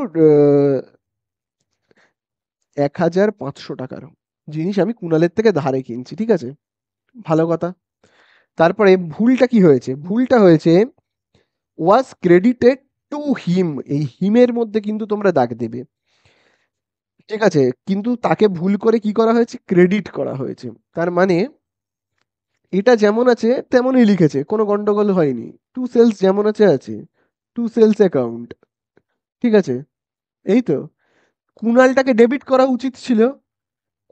Speaker 1: 1500 টাকার জিনিস আমি কুনালের থেকে ধারে কিনছি। ঠিক আছে, ভালো কথা। তারপরে ভুলটা কি হয়েছে, ভুলটা হয়েছে ওয়াজ ক্রেডিটেড টু হিম, এই হিমের মধ্যে কিন্তু তোমরা দাগ দেবে। ঠিক আছে, কিন্তু তাকে ভুল করে কি করা হয়েছে, ক্রেডিট করা হয়েছে। তার মানে এটা যেমন আছে তেমনই লিখেছে, কোনো গন্ডগোল হয়নি, টু সেলস যেমন আছে আছে, টু সেলস অ্যাকাউন্ট। ঠিক আছে, এই তো, কুনালটাকে ডেবিট করা উচিত ছিল,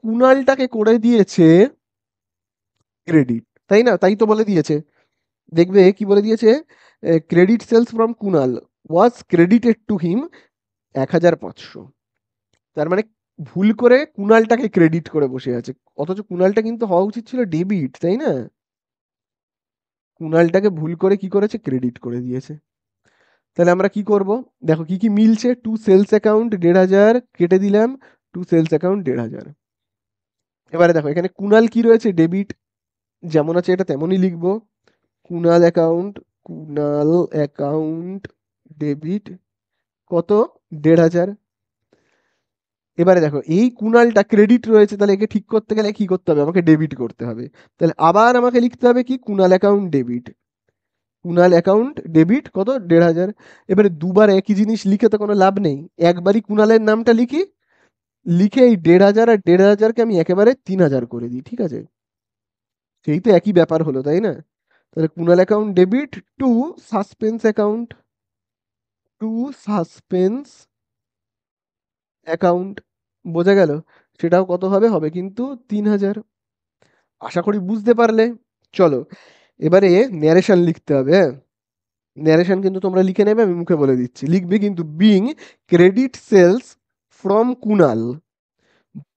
Speaker 1: কুনালটাকে করে দিয়েছে ক্রেডিট, তাই না, তাই তো বলে দিয়েছে। দেখবে কি বলে দিয়েছে, credit sales from Kunal was credited to him 1500। তার মানে ভুল করে কুনালটাকে ক্রেডিট করে বসে আছে, অথচ কুনালটা কিন্তু হওয়া উচিত ছিল ডেবিট, তাই না। কুনালটাকে ভুল করে কি করেছে, ক্রেডিট করে দিয়েছে। তাহলে আমরা কি করব, দেখো কি কি মিলছে, টু সেলস অ্যাকাউন্ট 1500 কেটে দিলাম, টু সেলস অ্যাকাউন্ট 1500। এবারে দেখো এখানে কুনাল কি রয়েছে, ডেবিট, যেমন আছে এটা তেমনই লিখবো, Kunal account, Kunal account debit কত, 1500। এবারে দেখো এই কুনালটা ক্রেডিট রয়েছে, তাহলে একে ঠিক করতে গেলে কি করতে হবে, আমাকে ডেবিট করতে হবে। তাহলে আবার আমাকে লিখতে হবে কি, Kunal account debit, Kunal account debit কত, 1500। এবারে দুবার একই জিনিস লিখে তো কোনো লাভ নেই, একবারই কুনালের নামটা লিখি, লিখে এই 1,500 আর 1,500কে আমি একেবারে 3,000 করে দিই, ঠিক আছে? সেই তো একই ব্যাপার হলো, তাই না? তাহলে Kunal account debit to suspense account, to suspense account, বোঝা গেল? সেটাও কত হবে? হবে কিন্তু 3,000। আশা করি বুঝতে পারলে। চলো এবারে ন্যারেশন লিখতে হবে, হ্যাঁ? ন্যারেশন কিন্তু তোমরা লিখে নেবে, আমি মুখে বলে দিচ্ছি। লিখবে কিন্তু being credit sales from Kunal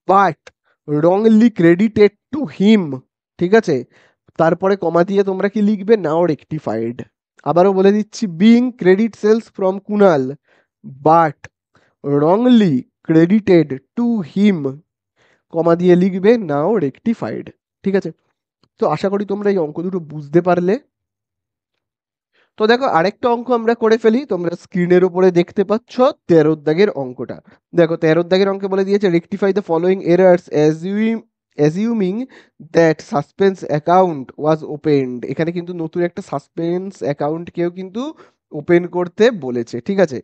Speaker 1: but wrongly credited to him, ঠিক আছে? তারপরে কমা দিয়ে তোমরা কি লিখবে? Now rectified. আবারও বলে দিচ্ছি, being credit sales from Kunal but wrongly credited to him, comma দিয়ে লিখবে নাও রেকটিফাইড, ঠিক আছে? তো আশা করি তোমরা এই অঙ্ক দুটো বুঝতে পারলে। তো দেখো আরেকটা অঙ্ক আমরা করে ফেলি, তোমরা স্ক্রিনের উপরে দেখতে পাচ্ছ 13 দাগের অঙ্কটা। দেখো 13 দাগের অঙ্কে বলে দিয়েছে rectify the following errors assuming that suspense account was opened. এখানে কিন্তু নতুন একটা সাসপেন্স অ্যাকাউন্টকেও কিন্তু ওপেন করতে বলেছে, ঠিক আছে?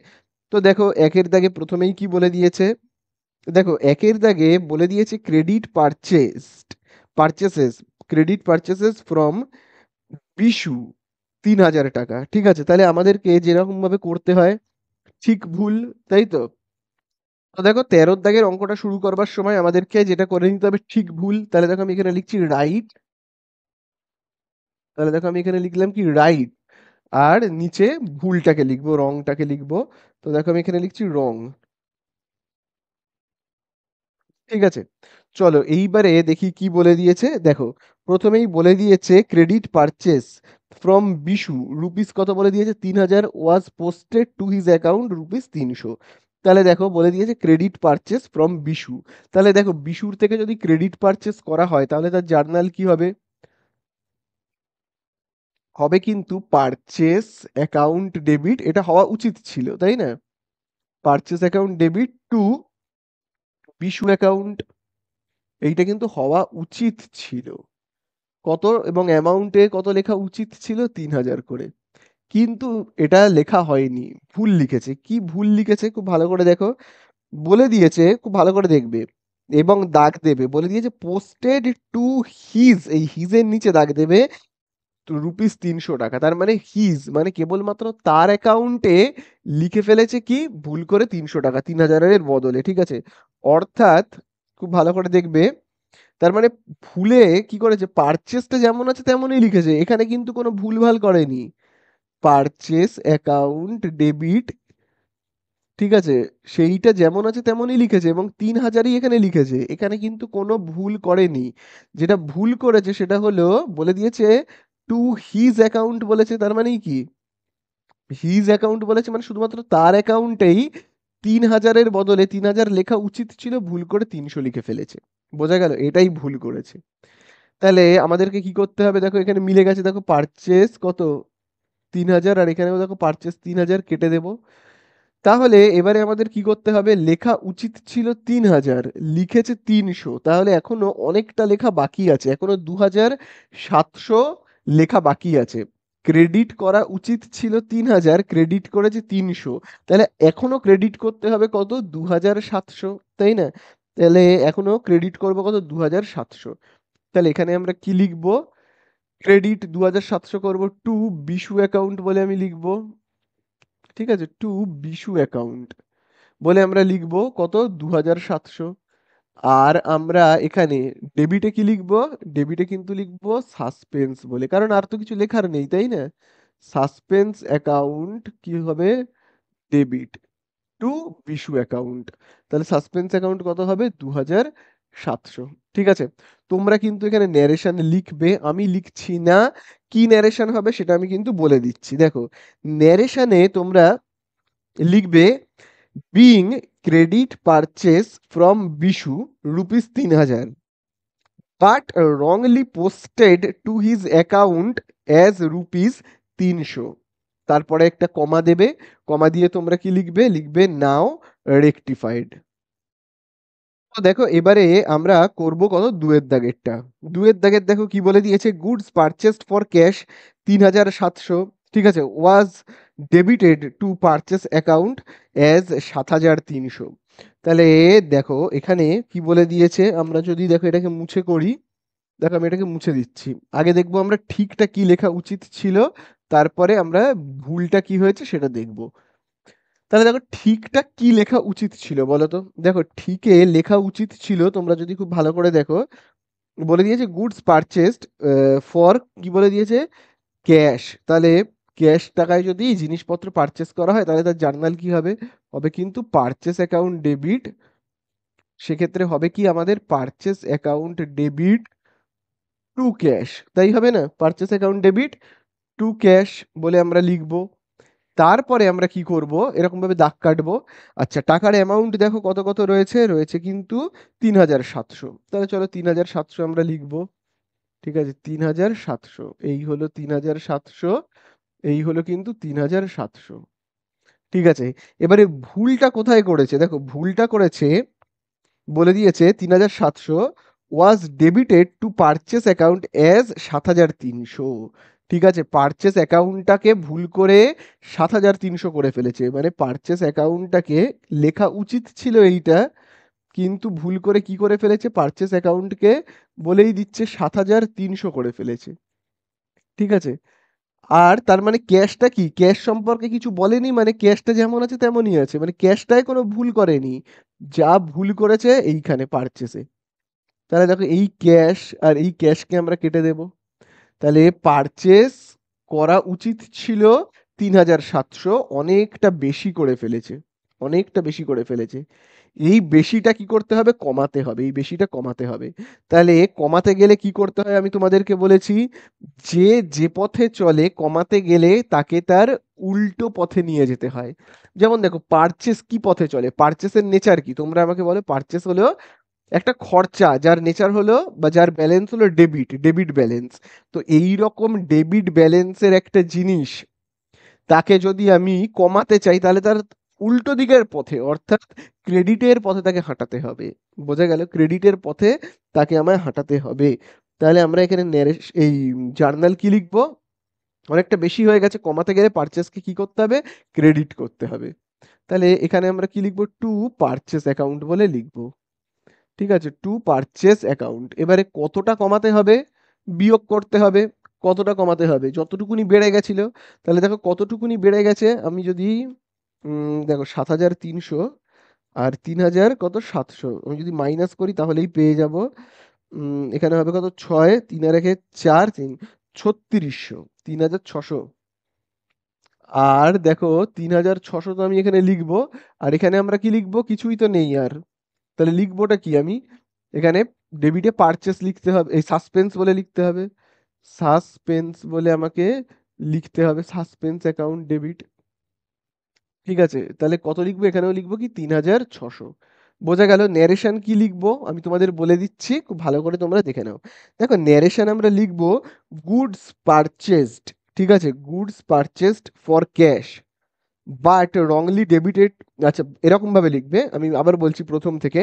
Speaker 1: তো দেখো একের দাগে প্রথমেই কি বলে দিয়েছে, দেখো একের দাগে বলে দিয়েছে ক্রেডিট পারচেসেস, ক্রেডিট পারচেসেস ফ্রম বিশু 3,000 টাকা, ঠিক আছে? তাহলে আমাদেরকে যেরকম ভাবে করতে হয়, ঠিক ভুল, তাই তো? তো দেখো 13 দাগের অঙ্কটা শুরু করবার সময় আমাদেরকে যেটা করে নিতে হবে ঠিক ভুল। তাহলে দেখো আমি এখানে লিখছি রাইট, তাহলে দেখো আমি এখানে লিখলাম কি রাইট, আর নিচে ভুলটাকে লিখবো, রংটাকে লিখবো। তো দেখো আমি এখানে লিখছি রং, ঠিক আছে? চলো এইবারে দেখি কি বলে দিয়েছে। দেখো প্রথমেই বলে দিয়েছে credit purchase from Bishu rupees কত বলে দিয়েছে? 3,000 was posted to his account rupees 300। তাহলে দেখো বলে দিয়েছে ক্রেডিট পারচেস ফ্রম বিশু। তাহলে দেখো বিশুর থেকে যদি ক্রেডিট পারচেস করা হয় তাহলে তার জার্নাল কি হবে? হবে কিন্তু পারচেস অ্যাকাউন্ট ডেবিট, এটা হওয়া উচিত ছিল, তাই না? Purchase account debit two Bishu account, এইটা কিন্তু হওয়া উচিত ছিল। কত এবং অ্যামাউন্টে কত লেখা উচিত ছিল? 3,000 করে। কিন্তু এটা লেখা হয়নি, ভুল লিখেছে। কি ভুল লিখেছে খুব ভালো করে দেখো। বলে দিয়েছে, খুব ভালো করে দেখবে এবং দাগ দেবে, বলে দিয়েছে পোস্টেড টু হিজ, এই হিজের নিচে দাগ দেবে রুপিস 300 টাকা। তার মানে হিজ মানে কেবলমাত্র তার অ্যাকাউন্টে লিখে ফেলেছে কি ভুল করে 300 টাকা 3,000 এর বদলে, ঠিক আছে? অর্থাৎ খুব ভালো করে দেখবে, তার মানে ভুলে কি করেছে, পারচেসটা যেমন আছে তেমনই লিখেছে, এখানে কিন্তু কোনো ভুলভাল করেনি। পারচেস অ্যাকাউন্ট ডেবিট, ঠিক আছে, সেইটা যেমন আছে তেমনই লিখেছে এবং 3,000ই এখানে লিখেছে, এখানে কিন্তু কোনো ভুল করেনি। যেটা ভুল করেছে সেটা হলো বলে দিয়েছে টু হিজ অ্যাকাউন্ট বলেছে, তার মানে কি হিজ অ্যাকাউন্ট বলেছে মানে শুধুমাত্র তার অ্যাকাউন্টেই 3,000-এর বদলে 3,000 লেখা উচিত ছিল, ভুল করে 300 লিখে ফেলেছে। বোঝা গেল? এটাই ভুল করেছে। তাহলে আমাদেরকে কি করতে হবে? দেখো এখানে মিলে গেছে, দেখো পারচেস কত 3,000 আর এখানেও দেখো পারচেস 3,000, কেটে দেব। তাহলে এবারে আমাদের কি করতে হবে? লেখা উচিত ছিল 3,000, লিখেছে 300, তাহলে এখনো অনেকটা লেখা বাকি আছে, এখনো 2,700 লেখা বাকি আছে। ক্রেডিট করা উচিত ছিল 3,000, ক্রেডিট করেছে 300, তাহলে এখনো ক্রেডিট করতে হবে কত? 2,700, তাই না? তাহলে এখনো ক্রেডিট করবো কত? 2,700। তাহলে এখানে আমরা কি লিখবো? ক্রেডিট 2,700 করবো টু বিশু অ্যাকাউন্ট বলে আমি লিখবো, ঠিক আছে? টু বিশু অ্যাকাউন্ট বলে আমরা লিখবো কত? 2,700। আর আমরা এখানে ডেবিটে কি লিখবো? ডেবিটে কিন্তু লিখবো সাসপেন্স বলে, কারণ আর তো কিছু লেখার নেই, তাই না? সাসপেন্স অ্যাকাউন্ট কি হবে? Debit two Bishu account. তাহলে সাসপেন্স অ্যাকাউন্ট কত হবে? 2,700, ঠিক আছে? তোমরা কিন্তু এখানে ন্যারেশন লিখবে, আমি লিখছি না। কি ন্যারেশন হবে সেটা আমি কিন্তু বলে দিচ্ছি। দেখো ন্যারেশনে তোমরা লিখবে being credit purchase from Bishu rupees 3,000 but wrongly posted to his account as rupees 300। তারপরে একটা কমা দেবে, কমা দিয়ে তোমরা কি লিখবে? লিখবে নাও রেকটিফাইড। তো দেখো এবারে আমরা করব কত? দুয়ের দাগেরটা। দুয়ের দাগের দেখো কি বলে দিয়েছে, গুডস পারচেসড ফর ক্যাশ 3,700, ঠিক আছে, was debited to purchase account as 7,300। তাহলে দেখো এখানে কি বলে দিয়েছে, আমরা যদি দেখো এটাকে মুছে করি, দেখো আমি এটাকে মুছে দিচ্ছি। আগে দেখবো আমরা ঠিকটা কি লেখা উচিত ছিল, তারপরে আমরা ভুলটা কি হয়েছে সেটা দেখবো। তাহলে দেখো ঠিকটা কি লেখা উচিত ছিল বলো তো। দেখো ঠিকে লেখা উচিত ছিল, তোমরা যদি খুব ভালো করে দেখো, বলে দিয়েছে গুডস পারচেসড ফর, কি বলে দিয়েছে, ক্যাশ। তাহলে ক্যাশ টাকায় যদি জিনিসপত্র পারচেস করা হয় তাহলে তার জার্নাল কি হবে, হবে কিন্তু পারচেস অ্যাকাউন্ট ডেবিট। সেক্ষেত্রে হবে কি আমাদের purchase account debit two cash, তাই হবে না, purchase account debit two cash বলে আমরা লিখবো। তারপরে আমরা কি করব, এরকম ভাবে দাগ কাটবো। আচ্ছা টাকার অ্যামাউন্ট দেখো কত কত রয়েছে, রয়েছে কিন্তু ৩,৭০০। তাহলে চলো ৩,৭০০ আমরা লিখবো। ঠিক আছে, ৩,৭০০, এই হলো ৩,৭০০, এই হলো কিন্তু ৩,৭০০। ঠিক আছে, এবারে ভুলটা কোথায় করেছে, দেখো ভুলটা করেছে, বলে দিয়েছে ৩,৭০০ was debited to purchase account as ৭,৩০০। ঠিক আছে, পারচেস অ্যাকাউন্টটাকে ভুল করে ৭,৩০০ করে ফেলেছে, মানে পারচেস অ্যাকাউন্টটাকে লেখা উচিত ছিল এইটা, কিন্তু ভুল করে কি করে ফেলেছে, পারচেস অ্যাকাউন্টকে বলেই দিচ্ছে ৭,৩০০ করে ফেলেছে। ঠিক আছে, আর তার মানে ক্যাশটা কি, ক্যাশ সম্পর্কে কিছু বলেনি, মানে ক্যাশটা যেমন আছে তেমনই আছে, মানে ক্যাশটায় কোনো ভুল করেনি, যা ভুল করেছে এইখানে পারচেসে। তাহলে দেখো এই ক্যাশ আর এই ক্যাশকে আমরা কেটে দেব। তাহলে পারচেস করা উচিত ছিল ৩,৭০০, অনেকটা বেশি করে ফেলেছে, অনেকটা বেশি করে ফেলেছে। এই বেশিটা কি করতে হবে, কমাতে হবে, এই বেশিটা কমাতে হবে। তাহলে কমাতে গেলে কি করতে হয় আমি তোমাদেরকে বলেছি, যে যে পথে চলে কমাতে গেলে তাকে তার উল্টো পথে নিয়ে যেতে হয়। যেমন দেখো পারচেস কি পথে চলে, পারচেসের নেচার কি, তোমরা আমাকে বলো। পারচেস হলো একটা খরচা যার নেচার হলো বা যার ব্যালেন্স হলো ডেবিট, ডেবিট ব্যালেন্স। তো এই রকম ডেবিট ব্যালেন্সের একটা জিনিস তাকে যদি আমি কমাতে চাই তাহলে তার উল্টো দিকের পথে অর্থাৎ ক্রেডিটের পথে তাকে হাঁটাতে হবে। বোঝা গেল, ক্রেডিটের পথে তাকে আমায় হাঁটাতে হবে। তাহলে আমরা এখানে এই জার্নাল কি লিখবো, অনেকটা বেশি হয়ে গেছে, কমাতে গেলে পারচেসকে কি করতে হবে, ক্রেডিট করতে হবে। তাহলে এখানে আমরা কি লিখবো, টু পারচেস অ্যাকাউন্ট বলে লিখবো। ঠিক আছে, টু পারচেস অ্যাকাউন্ট। এবারে কতটা কমাতে হবে, বিয়োগ করতে হবে। কতটা কমাতে হবে, যতটুকুনি বেড়ে গেছিল। তাহলে দেখো কতটুকুনি বেড়ে গেছে, আমি যদি দেখো ৭,৩০০ আর ৩,০০০ কত ৭০০, আমি যদি মাইনাস করি তাহলেই পেয়ে যাব। এখানে হবে কত, ৬, ৩ আর একে ৪, ৩, ৩৬০০, ৩,৬০০। আর দেখো ৩,৬০০ তো আমি এখানে লিখবো, আর এখানে আমরা কি লিখবো, কিছুই তো নেই আর। তাহলে লিখবোটা কি আমি, এখানে ডেবিটে পারচেস লিখতে হবে, এই সাসপেন্স বলে লিখতে হবে, সাসপেন্স বলে আমাকে লিখতে হবে, সাসপেন্স অ্যাকাউন্ট ডেবিট। ঠিক আছে, তাহলে কত লিখবো, এখানেও লিখবো কি ৩,৬০০। বোঝা গেল। ন্যারেশন কি লিখবো আমি তোমাদের বলে দিচ্ছি, খুব ভালো করে তোমরা দেখে নাও। দেখো ন্যারেশন আমরা লিখবো গুডস পারচেসড। ঠিক আছে, goods purchased for cash but wrongly debited. আচ্ছা এরকম ভাবে লিখবে, আমি আবার বলছি প্রথম থেকে,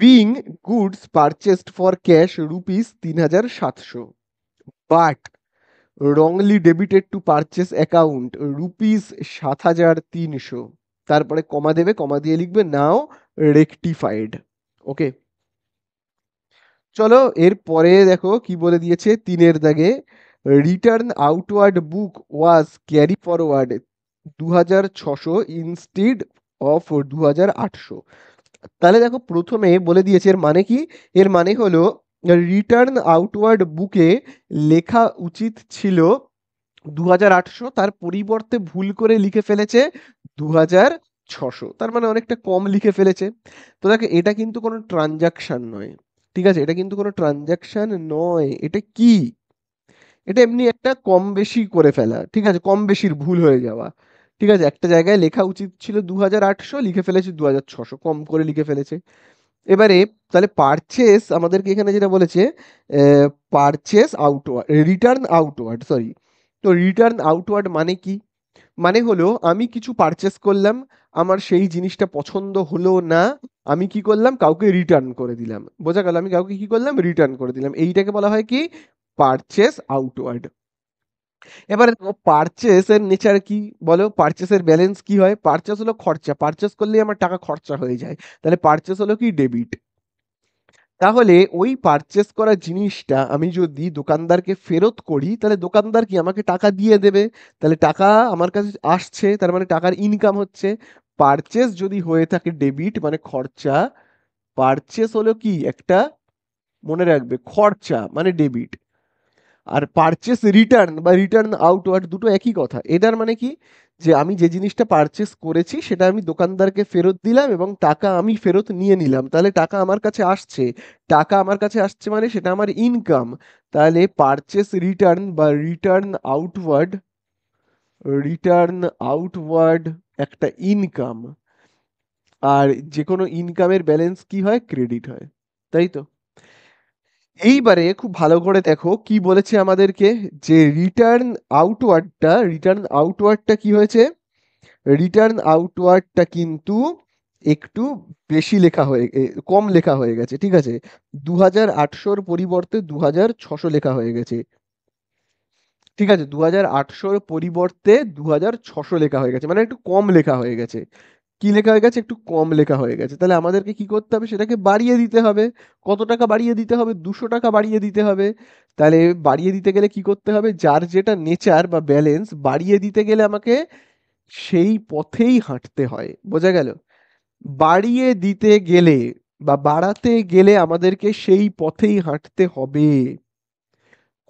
Speaker 1: being goods purchased for cash rupees ৩,৭০০ but wrongly debited to purchase account rupees ৭,৩০০। তারপরে কমা দেবে, কমা দিয়ে লিখবে নাও রেকটিফাইড। ওকে, চলো এরপরে দেখো কি বলে দিয়েছে, ৩-এর দাগে return outward book was carry forward ২,৬০০ instead of ২,৮০০। তাহলে দেখো প্রথমে বলে দিয়েছে এর মানে কি, এর মানে হলো রিটার্ন আউটওয়ার্ড বুকে লেখা উচিত ছিল ২,৮০০, তার পরিবর্তে ভুল করে লিখে ফেলেছে ২,৬০০, তার মানে অনেকটা কম লিখে ফেলেছে। তো দেখো এটা কিন্তু কোনো ট্রানজাকশন নয়। ঠিক আছে, এটা কিন্তু কোনো ট্রানজাকশন নয়, এটা কি, এটা এমনি একটা কম বেশি করে ফেলা। ঠিক আছে, কম বেশির ভুল হয়ে যাওয়া। ঠিক আছে, একটা জায়গায় লেখা উচিত ছিল ২,৮০০, লিখে ফেলেছে ২,৬০০, কম করে লিখে ফেলেছে। এবারে তাহলে পারচেস আমাদেরকে এখানে যেটা বলেছে, purchase outward, return outward, sorry. তো রিটার্ন আউটওয়ার্ড মানে কি, মানে হলো আমি কিছু পারচেস করলাম, আমার সেই জিনিসটা পছন্দ হলো না, আমি কি করলাম, কাউকে রিটার্ন করে দিলাম। বোঝা গেল, আমি কাউকে কি করলাম, রিটার্ন করে দিলাম, এইটাকে বলা হয় কি, পারচেস আউটওয়ার্ড। এবারে পারচেস এর নেচার কি বলো? পারচেসের ব্যালেন্স কি হয়? পারচেস হলো খরচা, পারচেস করলেই আমার টাকা খরচা হয়ে যায়, তাহলে পারচেস হলো কি? ডেবিট। তাহলে ওই পারচেস করা জিনিসটা আমি যদি দোকানদারকে ফেরত করি, তাহলে দোকানদার কি আমাকে টাকা দিয়ে দেবে, তাহলে টাকা আমার কাছে আসছে, তার মানে টাকার ইনকাম হচ্ছে। পারচেস যদি হয়ে থাকে ডেবিট মানে খরচা, পারচেস হলো কি একটা, মনে রাখবে, খরচা মানে ডেবিট। আর পারচেস রিটার্ন বা রিটার্ন আউটওয়ার্ড দুটো একই কথা। এটার মানে কি, যে আমি যে জিনিসটা পারচেস করেছি সেটা আমি দোকানদারকে ফেরত দিলাম এবং টাকা আমি ফেরত নিয়ে নিলাম, তাহলে টাকা আমার কাছে আসছে। টাকা আমার কাছে আসছে মানে সেটা আমার ইনকাম। তাহলে পারচেস রিটার্ন বা রিটার্ন আউটওয়ার্ড একটা ইনকাম। আর যে কোনো ইনকামের ব্যালেন্স কি হয়? ক্রেডিট হয়, তাই তো? এইবারে খুব ভালো করে দেখো কি বলেছে আমাদেরকে, যে রিটার্ন আউটওয়ার্ডটা কি হয়েছে? রিটার্ন আউটওয়ার্ডটা কিন্তু একটু বেশি লেখা কম লেখা হয়ে গেছে, ঠিক আছে? 2800-র পরিবর্তে 2600 লেখা হয়ে গেছে, ঠিক আছে? 2800-র পরিবর্তে 2600 লেখা হয়ে গেছে, মানে একটু কম লেখা হয়ে গেছে। কি লেখা হয়ে গেছে? একটু কম লেখা হয়ে গেছে। তাহলে আমাদেরকে কি করতে হবে? সেটাকে বাড়িয়ে দিতে হবে। কত টাকা বাড়িয়ে দিতে হবে? 200 টাকা বাড়িয়ে দিতে হবে। তাহলে বাড়িয়ে দিতে গেলে কি করতে হবে? যার যেটা নেচার বা ব্যালেন্স, বাড়িয়ে দিতে গেলে আমাকে সেই পথেই হাঁটতে হয়। বোঝা গেল? বাড়িয়ে দিতে গেলে বা বাড়াতে গেলে আমাদেরকে সেই পথেই হাঁটতে হবে।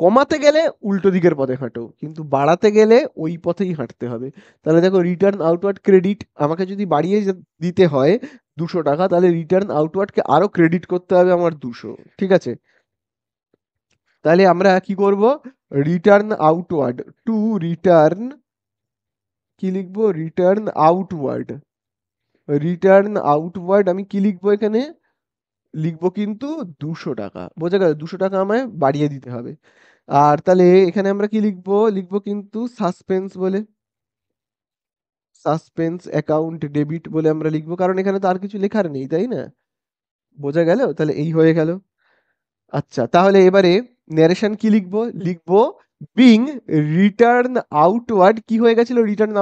Speaker 1: কমাতে গেলে উল্টো দিকের পথে হাঁটো, কিন্তু বাড়াতে গেলে ওই পথেই হাঁটতে হবে। তাহলে দেখো, রিটার্ন আউটওয়ার্ড ক্রেডিট, আমাকে যদি বাড়িয়ে দিতে হয় 200 টাকা, তাহলে রিটার্ন আউটওয়ার্ডকে আরো ক্রেডিট করতে হবে আমার 200, ঠিক আছে? তাহলে আমরা কি করব? রিটার্ন আউটওয়ার্ড টু রিটার্ন, কি লিখবো? রিটার্ন আউটওয়ার্ড আমি কি লিখবো এখানে? লিখবো কিন্তু 200 টাকা। বোঝা গেল? 200 টাকা আমায় বাড়িয়ে দিতে হবে। আর তাহলে এখানে আমরা কি লিখবো? লিখবো কিন্তু সাসপেন্স বলে, সাসপেন্স অ্যাকাউন্ট ডেবিট বলে আমরা লিখবো, কারণ এখানে তো আর কিছু লেখার নেই, তাই না? বোঝা গেল? তাহলে এই হয়ে গেল। আচ্ছা, তাহলে এবারে ন্যারেশন কি লিখবো? লিখবো বিং রিটার্ন আউটওয়ার্ড কি হয়ে গেছিল? রিটার্ন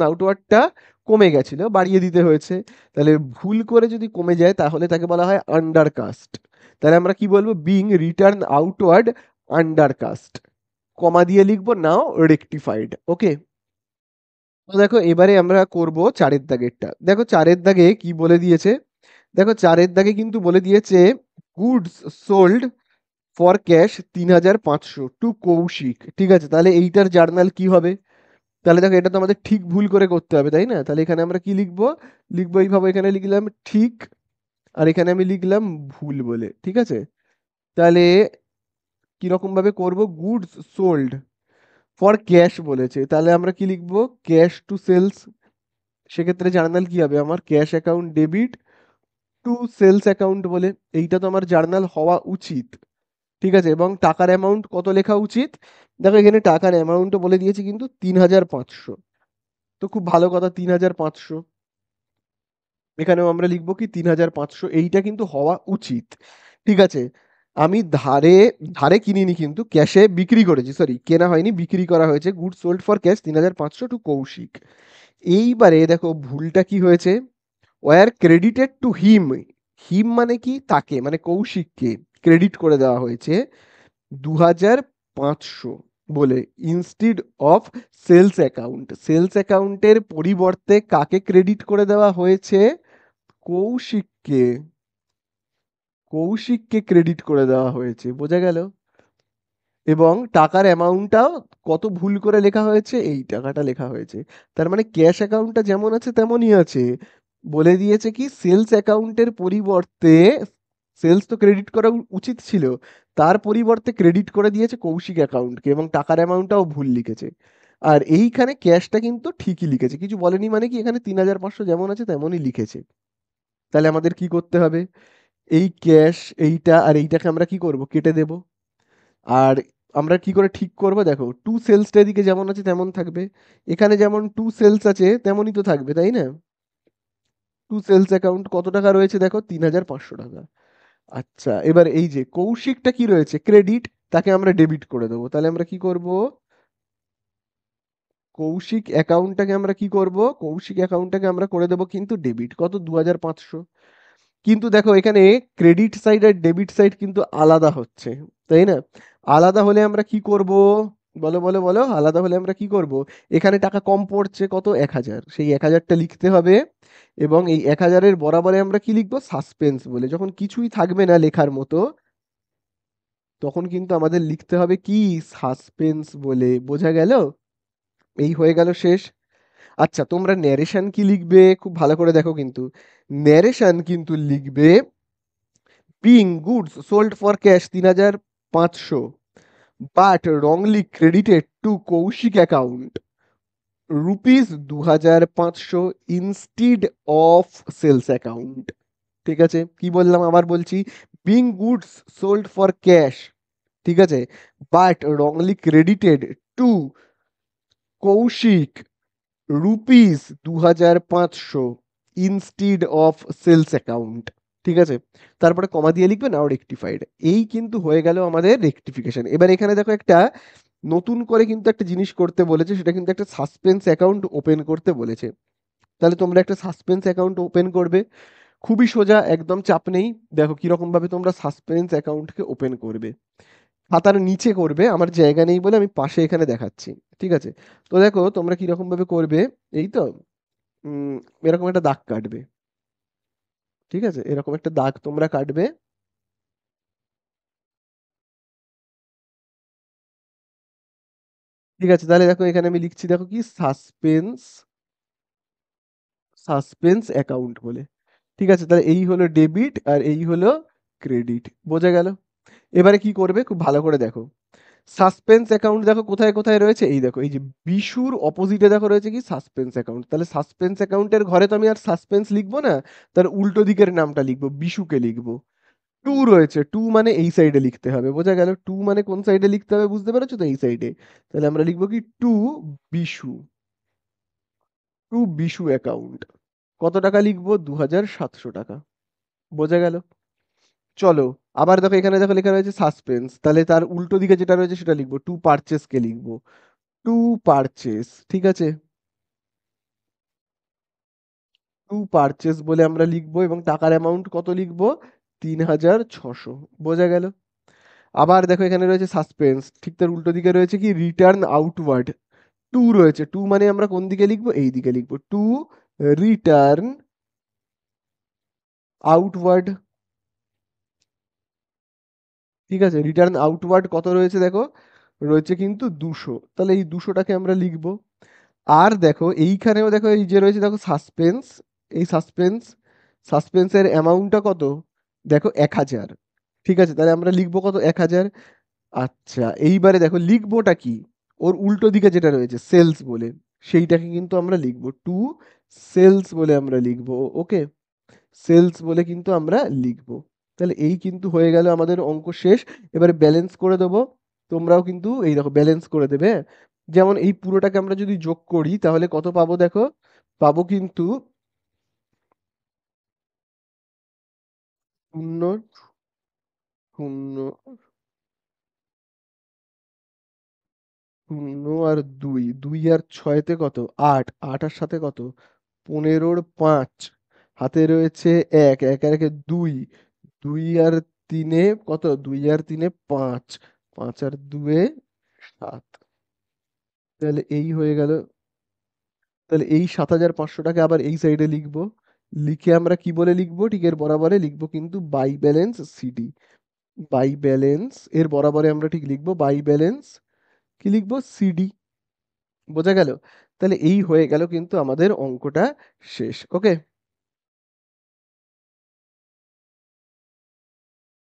Speaker 1: আউটওয়ার্ডটা কমে গেছিল, বাড়িয়ে দিতে হয়েছে। তাহলে ভুল করে যদি কমে যায় তাহলে তাকে বলা হয় আন্ডারকাস্ট। তাহলে আমরা কি বলবো? বিং রিটার্ন আউটওয়ার্ড আন্ডারকাস্ট, কমা দিয়ে লিখবো নাও রেকটিফাইড। ওকে। তো দেখো এবারে আমরা করব চারের দাগেরটা। দেখো চারের দাগে কি বলে দিয়েছে? দেখো চারের দাগে কিন্তু বলে দিয়েছে goods sold for cash 3500 to Koushik, ঠিক আছে? তাহলে এইটার জার্নাল কি হবে? তাহলে দেখো, এটা তো আমাদের ঠিক ভুল করে করতে হবে, তাই না? তাহলে এখানে আমরা কি লিখবো? লিখবো এইভাবে, এখানে লিখলাম ঠিক, আর এখানে আমি লিখলাম ভুল বলে, ঠিক আছে? তাহলে কিরকম ভাবে করব? গুডস সোল্ড ফর ক্যাশ বলেছে, তাহলে আমরা কি লিখবো? Cash to sales. সেক্ষেত্রে জার্নাল কি হবে আমার? Cash account debit to sales account বলে। এইটা তো আমার জার্নাল হওয়া উচিত, ঠিক আছে? এবং টাকার অ্যামাউন্ট কত লেখা উচিত? দেখো এখানে টাকার অ্যামাউন্টও বলে দিয়েছি কিন্তু 3500। তো খুব ভালো কথা, 3500। এখানেও আমরা লিখবো কি? 3500, এইটা কিন্তু হওয়া উচিত, ঠিক আছে? আমি ধারে ধারে কিনিনি, কিন্তু ক্যাশে বিক্রি করেছি, সরি কেনা হয়নি, বিক্রি করা হয়েছে। Good sold for cash 3500 to Koushik. এইবারে দেখো ভুলটা কি হয়েছে? Were credited to him, him মানে কি? তাকে, মানে কৌশিককে ক্রেডিট করে দেওয়া হয়েছে 2500 বলে, ইনস্টিড অফ সেলস অ্যাকাউন্ট। সেলস অ্যাকাউন্টের পরিবর্তে কাকে ক্রেডিট করে দেওয়া হয়েছে? কৌশিককে, কৌশিককে ক্রেডিট করে দেওয়া হয়েছে। বোঝা গেল? এবং টাকার অ্যামাউন্টটাও কত ভুল করে লেখা হয়েছে? এই টাকাটা লেখা হয়েছে। তার মানে ক্যাশ অ্যাকাউন্টটা যেমন আছে তেমনই আছে। বলে দিয়েছে কি? সেলস অ্যাকাউন্টের পরিবর্তে, সেলস তো ক্রেডিট করা উচিত ছিল, তার পরিবর্তে ক্রেডিট করে দিয়েছে কৌশিক অ্যাকাউন্টকে, এবং টাকার অ্যামাউন্টটাও ভুল লিখেছে। আর এইখানে ক্যাশটা কিন্তু ঠিকই লিখেছে, কিছু বলেনি, মানে কি এখানে 3500 যেমন আছে তেমনই লিখেছে। তাহলে আমাদের কি করতে হবে? এই ক্যাশ, এইটা আর এইটাকে আমরা কি করব? কেটে দেব। আর আমরা কি করে ঠিক করব? দেখো, টু সেলসটা এদিকে যেমন আছে তেমন থাকবে, এখানে যেমন টু সেলস আছে তেমনই তো থাকবে, তাই না? টু সেলস অ্যাকাউন্ট কত টাকা রয়েছে? দেখো 3500 টাকা। আচ্ছা, এবার এই যে কৌশিকটা কি রয়েছে? ক্রেডিট। তাকে আমরা ডেবিট করে দেবো। তাহলে আমরা কি করব, কৌশিক অ্যাকাউন্টটাকে আমরা কি করব, কৌশিক অ্যাকাউন্টটাকে আমরা করে দেবো কিন্তু ডেবিট, কত 2500। কিন্তু দেখো এখানে ক্রেডিট সাইড আর ডেবিট সাইড কিন্তু আলাদা হচ্ছে, তাই না? আলাদা হলে আমরা কি করব, বলো বলো বলো, আলাদা হলে আমরা কি করব? এখানে টাকা কম পড়ছে, কত, 1000, সেই 1000টা লিখতে হবে। এবং এই 1000-এর বরাবরে আমরা কি লিখবো, সাসপেন্স বলে। যখন কিছুই থাকবে না লেখার মতো, তখন কিন্তু আমাদের লিখতে হবে কি, সাসপেন্স বলে। বোঝা গেল? এই হয়ে গেল শেষ। আচ্ছা, তোমরা ন্যারেশন কি লিখবে খুব ভালো করে দেখো কিন্তু। ন্যারেশন কিন্তু লিখবে being goods sold for cash 3500 but wrongly credited to Koushik account ₹2500 instead of sales account. ঠিক আছে, কি বললাম আবার বলছি, being goods sold for cash, ঠিক আছে, but wrongly credited to Koushik ₹2500 instead of sales account. ঠিক আছে, তারপরে কমা দিয়ে লিখবে নাও রেকটিফাইড। এই কিন্তু হয়ে গেল আমাদের রেকটিফিকেশন। এবার এখানে দেখো একটা নতুন করে কিন্তু একটা জিনিস করতে বলেছে, সেটা কিন্তু একটা সাসপেন্স অ্যাকাউন্ট ওপেন করতে বলেছে। তাহলে তোমরা একটা সাসপেন্স অ্যাকাউন্ট ওপেন করবে, খুবই সোজা, একদম চাপ নেই। দেখো কিরকম ভাবে তোমরা সাসপেন্স অ্যাকাউন্টকে ওপেন করবে। খাতার নিচে করবে, আমার জায়গা নেই বলে আমি পাশে এখানে দেখাচ্ছি। ঠিক আছে, তো দেখো তোমরা কিরকম ভাবে করবে, এই তো উম, এরকম একটা দাগ কাটবে। ঠিক আছে, এরকম একটা দাগ তোমরা কাটবে। ঠিক আছে, তাহলে দেখো এখানে আমি লিখছি, দেখো কি, সাসপেন্স, সাসপেন্স অ্যাকাউন্ট বলে। ঠিক আছে, তাহলে এই হলো ডেবিট আর এই হলো ক্রেডিট। বোঝা গেল? এবারে কি করবে খুব ভালো করে দেখো, সাসপেন্স অ্যাকাউন্ট দেখো কোথায় কোথায় রয়েছে, এই দেখো, এই যে বিশুর অপোজিটে দেখো রয়েছে কি, সাসপেন্স অ্যাকাউন্ট। তাহলে সাসপেন্স অ্যাকাউন্টের ঘরে তো আমি আর সাসপেন্স লিখবো না, তার উল্টো দিকের নামটা লিখবো, বিশুকে লিখবো। টু রয়েছে, টু মানে এই সাইডে লিখতে হবে। বোঝা গেল? টু মানে কোন সাইডে লিখতে হবে, বুঝতে পেরেছো তো, এই সাইডে। তাহলে আমরা লিখবো কি, to Bishu, to Bishu account. কত টাকা লিখবো, 2700 টাকা। বোঝা গেল? চলো, আবার দেখো এখানে দেখো লেখা রয়েছে সাসপেন্স, তাহলে তার উল্টো দিকে যেটা রয়েছে সেটা লিখবো, টু পারচেস কে লিখবো, টু পারচেস। ঠিক আছে, টু পারচেস বলে আমরা লিখবো এবং টাকার অ্যামাউন্ট কত লিখবো, 3600। বোঝা গেল? আবার দেখো এখানে রয়েছে সাসপেন্স, ঠিক তার উল্টো দিকে রয়েছে কি, রিটার্ন আউটওয়ার্ড। টু রয়েছে, টু মানে আমরা কোন দিকে লিখবো, এই দিকে লিখবো, টু রিটার্ন আউটওয়ার্ড। ঠিক আছে, রিটার্ন আউটওয়ার্ড কত রয়েছে দেখো, রয়েছে কিন্তু 200। তাহলে এই 200টাকে আমরা লিখবো। আর দেখো এইখানেও দেখো এই যে রয়েছে দেখো সাসপেন্স, এই সাসপেন্স, সাসপেন্সের অ্যামাউন্টটা কত, দেখো 1000। ঠিক আছে, তাহলে আমরা লিখবো কত, 1000। আচ্ছা, এইবারে দেখো লিখবোটা কি, ওর উল্টো দিকে যেটা রয়েছে সেলস বলে, সেইটাকে কিন্তু আমরা লিখবো, টু সেলস বলে আমরা লিখবো। ওকে, সেলস বলে কিন্তু আমরা লিখবো। তাহলে এই কিন্তু হয়ে গেল আমাদের অঙ্ক শেষ। এবারে ব্যালেন্স করে দেবো, তোমরাও কিন্তু এই দেখো ব্যালেন্স করে দেবে, হ্যাঁ? যেমন এই পুরোটাকে আমরা যদি যোগ করি তাহলে কত পাবো দেখো, পাবো কিন্তু শূন্য, শূন্য, শূন্য আর দুই, দুই আর ছয়তে কত, আট, আট আর সাথে কত, 15-র 5, হাতে রয়েছে এক, এক আর একে দুই, দুই আর তিনে কত, দুই আর তিনে 5, 5 আর দুয়ে 7। তাহলে এই হয়ে গেল। তাহলে এই 7500টাকে আবার এই সাইডে লিখবো, লিখে আমরা কি বলে লিখবো, ঠিক এর বরাবরে লিখবো কিন্তু by balance c d. By balance এর বরাবরে আমরা ঠিক লিখবো বাই ব্যালেন্স, কি লিখবো, সিডি। বোঝা গেল? তাহলে এই হয়ে গেল কিন্তু আমাদের অঙ্কটা শেষ। ওকে।